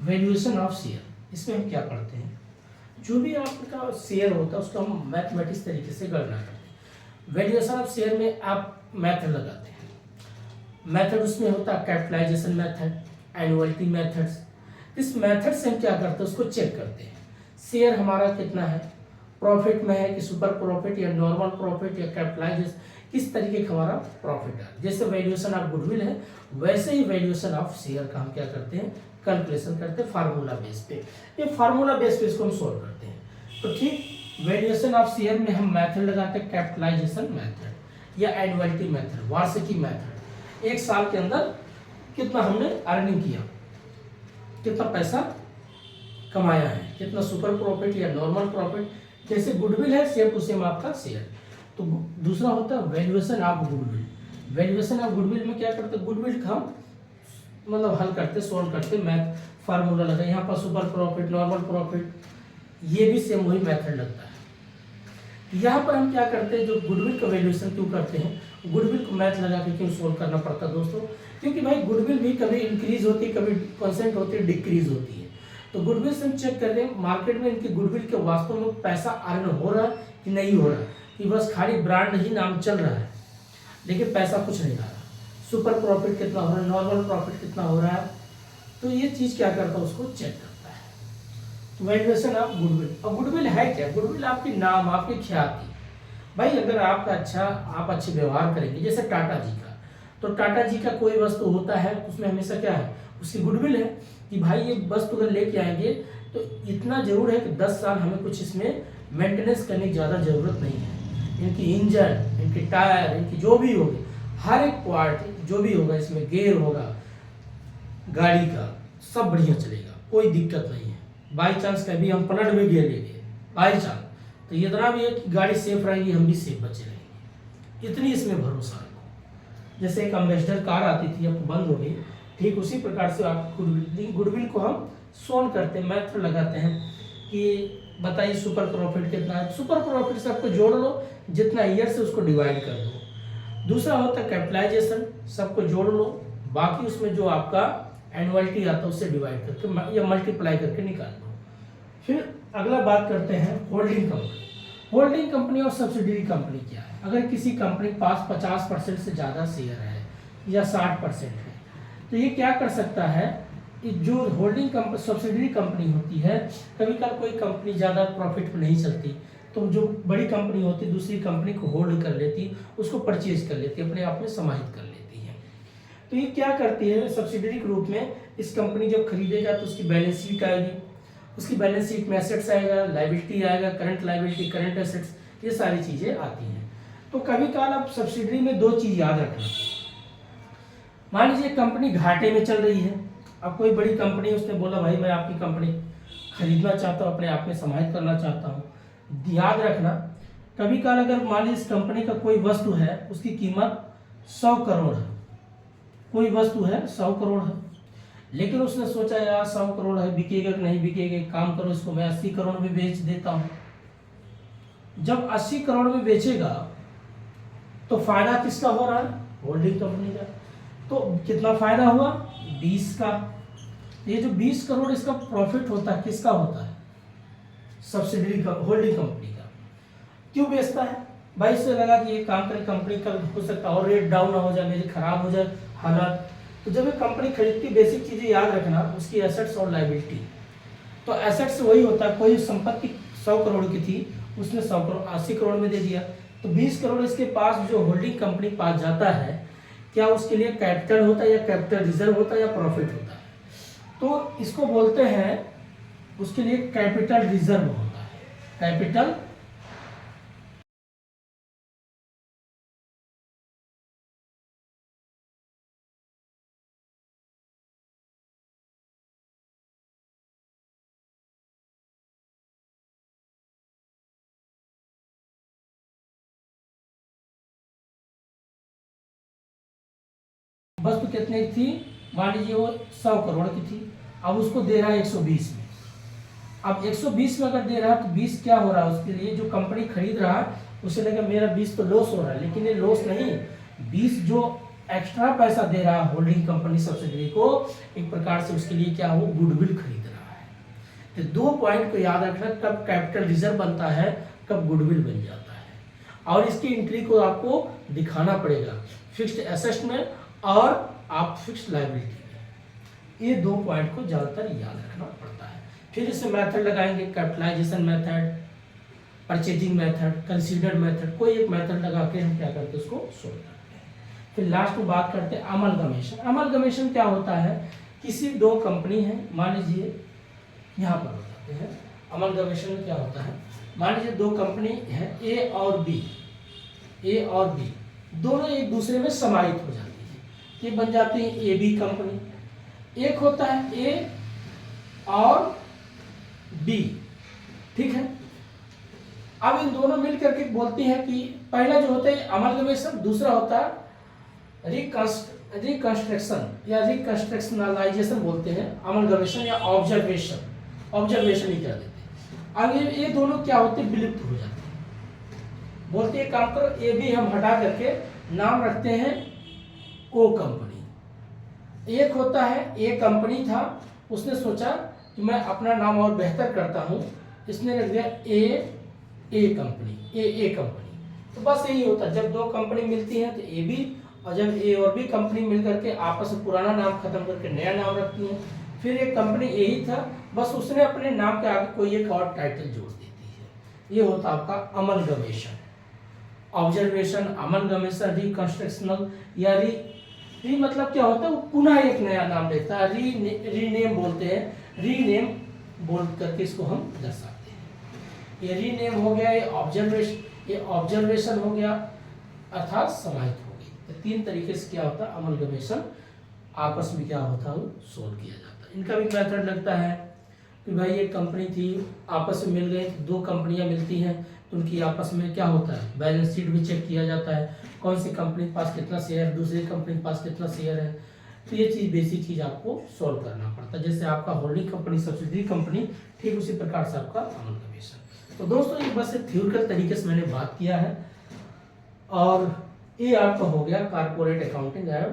वैल्यूएशन ऑफ शेयर, इसमें हम क्या पढ़ते हैं, जो भी आपका शेयर होता है उसका हम मैथमेटिक्स तरीके से गणना करते हैं। वैल्यूएशन ऑफ शेयर में आप मेथड लगाते हैं, मेथड उसमें होता है कैपिटलाइजेशन मेथड, एनुअलिटी मेथड्स। इस मेथड से हम क्या करते हैं, उसको चेक करते हैं शेयर हमारा कितना है, प्रॉफिट में है कि सुपर प्रॉफिट या नॉर्मल प्रॉफिट या कैपिटलाइजेशन, किस तरीके का हमारा प्रॉफिट है। जैसे वैल्यूएशन ऑफ गुडविल है, वैसे ही वैल्यूएशन ऑफ शेयर का हम क्या करते हैं, कैलकुलेशन करते हैं फार्मूला बेस पे। ये फार्मूला बेस पे इसको हम सोल्व करते हैं। तो ठीक वैल्यूएशन ऑफ शेयर में हम मेथड लगाते हैं कैपिटलाइजेशन मेथड या एनुअलिटी मेथड, वार्षिकी मेथड। एक साल के अंदर कितना हमने अर्निंग किया, कितना पैसा कमाया है, कितना सुपर प्रॉफिट या नॉर्मल प्रॉफिट, जैसे गुडविल है सेम टू सेम आपका शेयर। तो दूसरा होता है valuation of goodwill. Valuation of goodwill में क्या करते हैं, गुडविल का हम मतलब हल करते, सोल्व करते, मैथ फार्मूला लगा, यहाँ पर सुपर प्रॉफिट, नॉर्मल प्रॉफिट, ये भी सेम वही मेथड लगता है। यहाँ पर हम क्या करते हैं, जो गुडविल का वैल्यूएशन क्यों करते हैं, गुडविल को मैथ लगा के क्यों सोल्व करना पड़ता है दोस्तों, क्योंकि भाई गुडविल भी कभी इंक्रीज होती है, कभी परसेंट होती है, डिक्रीज होती है। तो गुडविल से हम चेक कर रहे हैं मार्केट में इनके गुडविल के वास्तव में पैसा अर्न हो रहा है कि नहीं हो रहा, कि बस खाली ब्रांड ही नाम चल रहा है लेकिन पैसा कुछ नहीं आ रहा, सुपर प्रॉफिट कितना हो रहा है, नॉर्मल प्रॉफिट कितना हो रहा है। तो ये चीज़ क्या करता है, उसको चेक करता है। तो वैल्यूएशन ऑफ गुडविल। अब गुडविल है क्या, गुडविल आपकी नाम, आपकी ख्याति। भाई अगर आपका आप अच्छे व्यवहार करेंगे, जैसे टाटा जी का, तो टाटा जी का कोई वस्तु होता है उसमें हमेशा क्या है, उसकी गुडविल है कि भाई ये वस्तु अगर लेके आएंगे तो इतना जरूर है कि 10 साल हमें कुछ इसमें मेंटेनेंस करने की ज़्यादा ज़रूरत नहीं है। इनकी इंजन, इनकी टायर, इनकी जो भी होगी, हर एक पार्ट जो भी होगा, इसमें गियर होगा गाड़ी का, सब बढ़िया चलेगा, कोई दिक्कत नहीं है। बाई चांस कभी हम पलट में गियर ले गए बाई चांस, तो इतना भी है कि गाड़ी सेफ रहेगी, हम भी सेफ बचे रहेंगे, इतनी इसमें भरोसा रखो। जैसे एक एम्बेसडर कार आती थी, अब बंद हो गई, ठीक उसी प्रकार से आप गुडविल को हम सोल्व करते हैं, मेथड लगाते हैं कि बताइए सुपर प्रॉफिट कितना है। सुपर प्रॉफिट से आपको जोड़ लो, जितना ईयर से उसको डिवाइड कर दो। दूसरा होता है कैपिटलाइजेशन, सबको जोड़ लो, बाकी उसमें जो आपका एनुअलिटी आता है उससे डिवाइड करके या मल्टीप्लाई करके निकाल दो। फिर अगला बात करते हैं होल्डिंग कंपनी। होल्डिंग कंपनी और सब्सिडरी कंपनी क्या है। अगर किसी कंपनी के पास 50% से ज़्यादा शेयर है या 60% है, तो ये क्या कर सकता है कि जो होल्डिंग कंपनी, सब्सिडरी कंपनी होती है, कभी कभी कोई कंपनी ज़्यादा प्रॉफिट में नहीं चलती, तो जो बड़ी कंपनी होती है दूसरी कंपनी को होल्ड कर लेती, उसको परचेज कर लेती, अपने आप में समाहित कर लेती है। तो ये क्या करती है, सब्सिडरी के रूप में इस कंपनी जब खरीदेगा तो उसकी बैलेंस शीट आएगी, उसकी बैलेंस शीट में एसेट्स आएगा, लाइबिलिटी आएगा, करंट लाइबिलिटी, करंट एसेट्स, ये सारी चीज़ें आती हैं। तो कभी काल आप सब्सिडरी में 2 चीज़ याद रखना। मान लीजिए कंपनी घाटे में चल रही है, अब कोई बड़ी कंपनी, उसने बोला भाई मैं आपकी कंपनी खरीदना चाहता हूँ, अपने आप में समाहित करना चाहता हूँ। याद रखना कभी काल अगर मान लीजिए इस कंपनी का कोई वस्तु है, उसकी कीमत 100 करोड़ है, कोई वस्तु है 100 करोड़ है, लेकिन उसने सोचा यार 100 करोड़ है, बिकेगा कि नहीं बिकेगा, काम करो इसको मैं 80 करोड़ में बेच देता हूँ। जब 80 करोड़ में बेचेगा तो फायदा किसका हो रहा है, होल्डिंग कंपनी का। तो कितना फायदा हुआ, 20 का। ये जो 20 करोड़ इसका प्रॉफिट होता है, किसका होता है, सब्सिडरी का, होल्डिंग कंपनी का। क्यों बेचता है भाई, इससे लगा कि ये काम करे, कंपनी का हो सकता है और रेट डाउन ना हो जाए, मेरी खराब हो जाए हालात। तो जब ये कंपनी खरीदती, बेसिक चीजें याद रखना, उसकी एसेट्स और लाइबिलिटी। तो एसेट्स वही होता है, कोई संपत्ति 100 करोड़ की थी, उसने 100 करोड़ 80 करोड़ में दे दिया, तो 20 करोड़ इसके पास जो होल्डिंग कंपनी पास जाता है, क्या उसके लिए कैपिटल होता है या कैपिटल रिजर्व होता है या प्रॉफिट होता है। तो इसको बोलते हैं, उसके लिए कैपिटल रिजर्व होता है, कैपिटल वस्तु कितने की थी, मान लीजिए वो 100 करोड़ की थी, अब उसको दे रहा है 120 में। अब 120 में अगर दे रहा है तो 20 क्या हो रहा है, उसके लिए जो कंपनी खरीद रहा है उसे लगा मेरा 20 तो लॉस हो रहा है, लेकिन ये लॉस नहीं, 20 जो एक्स्ट्रा पैसा दे रहा है होल्डिंग कंपनी सब्सिडरी को, एक प्रकार से उसके लिए क्या, वो गुडविल खरीद रहा है। तो 2 पॉइंट को याद रखना, कब कैपिटल रिजर्व बनता है, कब गुडविल बन जाता है, और इसकी एंट्री को आपको दिखाना पड़ेगा फिक्स्ड एसेट में और आप फिक्स्ड लायबिलिटी में। ये 2 पॉइंट को ज़्यादातर याद रखना पड़ता है। फिर इसे मेथड लगाएंगे, capitalisation method, purchasing method, considered method, कोई एक मेथड लगा के हम क्या करते हैं, उसको सोल्व करते हैं। फिर लास्ट में बात करते हैं अमलगमेशन। अमलगमेशन क्या होता है, किसी 2 कंपनी है, मान लीजिए यहाँ पर बताते हैं अमलगमेशन में क्या होता है। मान लीजिए दो कंपनी है ए और बी, ए और बी दोनों एक दूसरे में समाहित हो जाती है, ये बन जाती है ए बी कंपनी। एक होता है ए और बी, ठीक है। अब इन दोनों मिल करके बोलती है कि पहला जो होता है अमलगमेशन, दूसरा होता है रिकंस्ट्रक्शन या रिकंस्ट्रक्शनलाइजेशन बोलते हैं, अमलगमेशन या ऑब्जर्वेशन, ऑब्जर्वेशन ही कर देते हैं। अब ये दोनों क्या होते हैं, विलुप्त हो जाते हैं। बोलते हैं काम करो ए बी हम हटा करके नाम रखते हैं ओ कंपनी। एक होता है ए कंपनी था, उसने सोचा कि मैं अपना नाम और बेहतर करता हूँ, इसने रख दिया ए कंपनी, ए कंपनी। तो बस यही होता है, जब दो कंपनी मिलती हैं तो ए बी, और जब ए और बी कंपनी मिल करके आपस में पुराना नाम खत्म करके नया नाम रखती हैं। फिर एक कंपनी यही था, बस उसने अपने नाम के आगे कोई एक और टाइटल जोड़ देती है। ये होता है आपका अमलगमेशन। ऑब्जर्वेशन, अमलगमेशन, रिकंस्ट्रक्शनल या री मतलब क्या होता है, वो पुनः एक नया नाम देता है, रीनेम बोलते हैं, रीनेम बोल करके इसको हम दर्शाते हैं। ये रीनेम हो गया, ये ऑब्जर्वेशन हो गया, अर्थात समाहित हो गई। तो तीन तरीके से क्या होता है, अमलगमेशन आपस में क्या होता है, सोल्व किया जाता है। इनका भी मेथड लगता है कि भाई एक कंपनी थी, आपस में मिल गई, दो कंपनियां मिलती हैं तो उनकी आपस में क्या होता है, बैलेंस शीट भी चेक किया जाता है, कौन सी कंपनी के पास कितना शेयर है, दूसरी कंपनी के पास कितना शेयर है। तो ये चीज़ बेसिक चीज़ आपको सॉल्व करना पड़ता है। जैसे आपका होल्डिंग कंपनी, सब्सिडरी कंपनी, ठीक उसी प्रकार से आपका अमलगमेशन। तो दोस्तों ये बस थ्योरिकल तरीके से मैंने बात किया है, और ये आपका हो गया कारपोरेट अकाउंटिंग और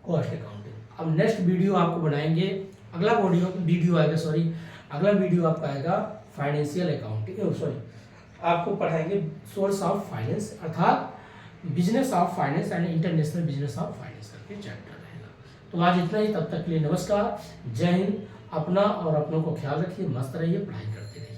कॉस्ट अकाउंटिंग। अब नेक्स्ट वीडियो आपको बनाएंगे, अगला वीडियो आएगा, अगला वीडियो आपका आएगा फाइनेंशियल अकाउंटिंग, आपको पढ़ाएंगे सोर्स ऑफ फाइनेंस, अर्थात business of finance and international business of finance करके चैप्टर रहेगा। तो आज इतना ही, तब तक के लिए नमस्कार, जय हिंद। अपना और अपनों को ख्याल रखिए, मस्त रहिए, पढ़ाई करते रहिए।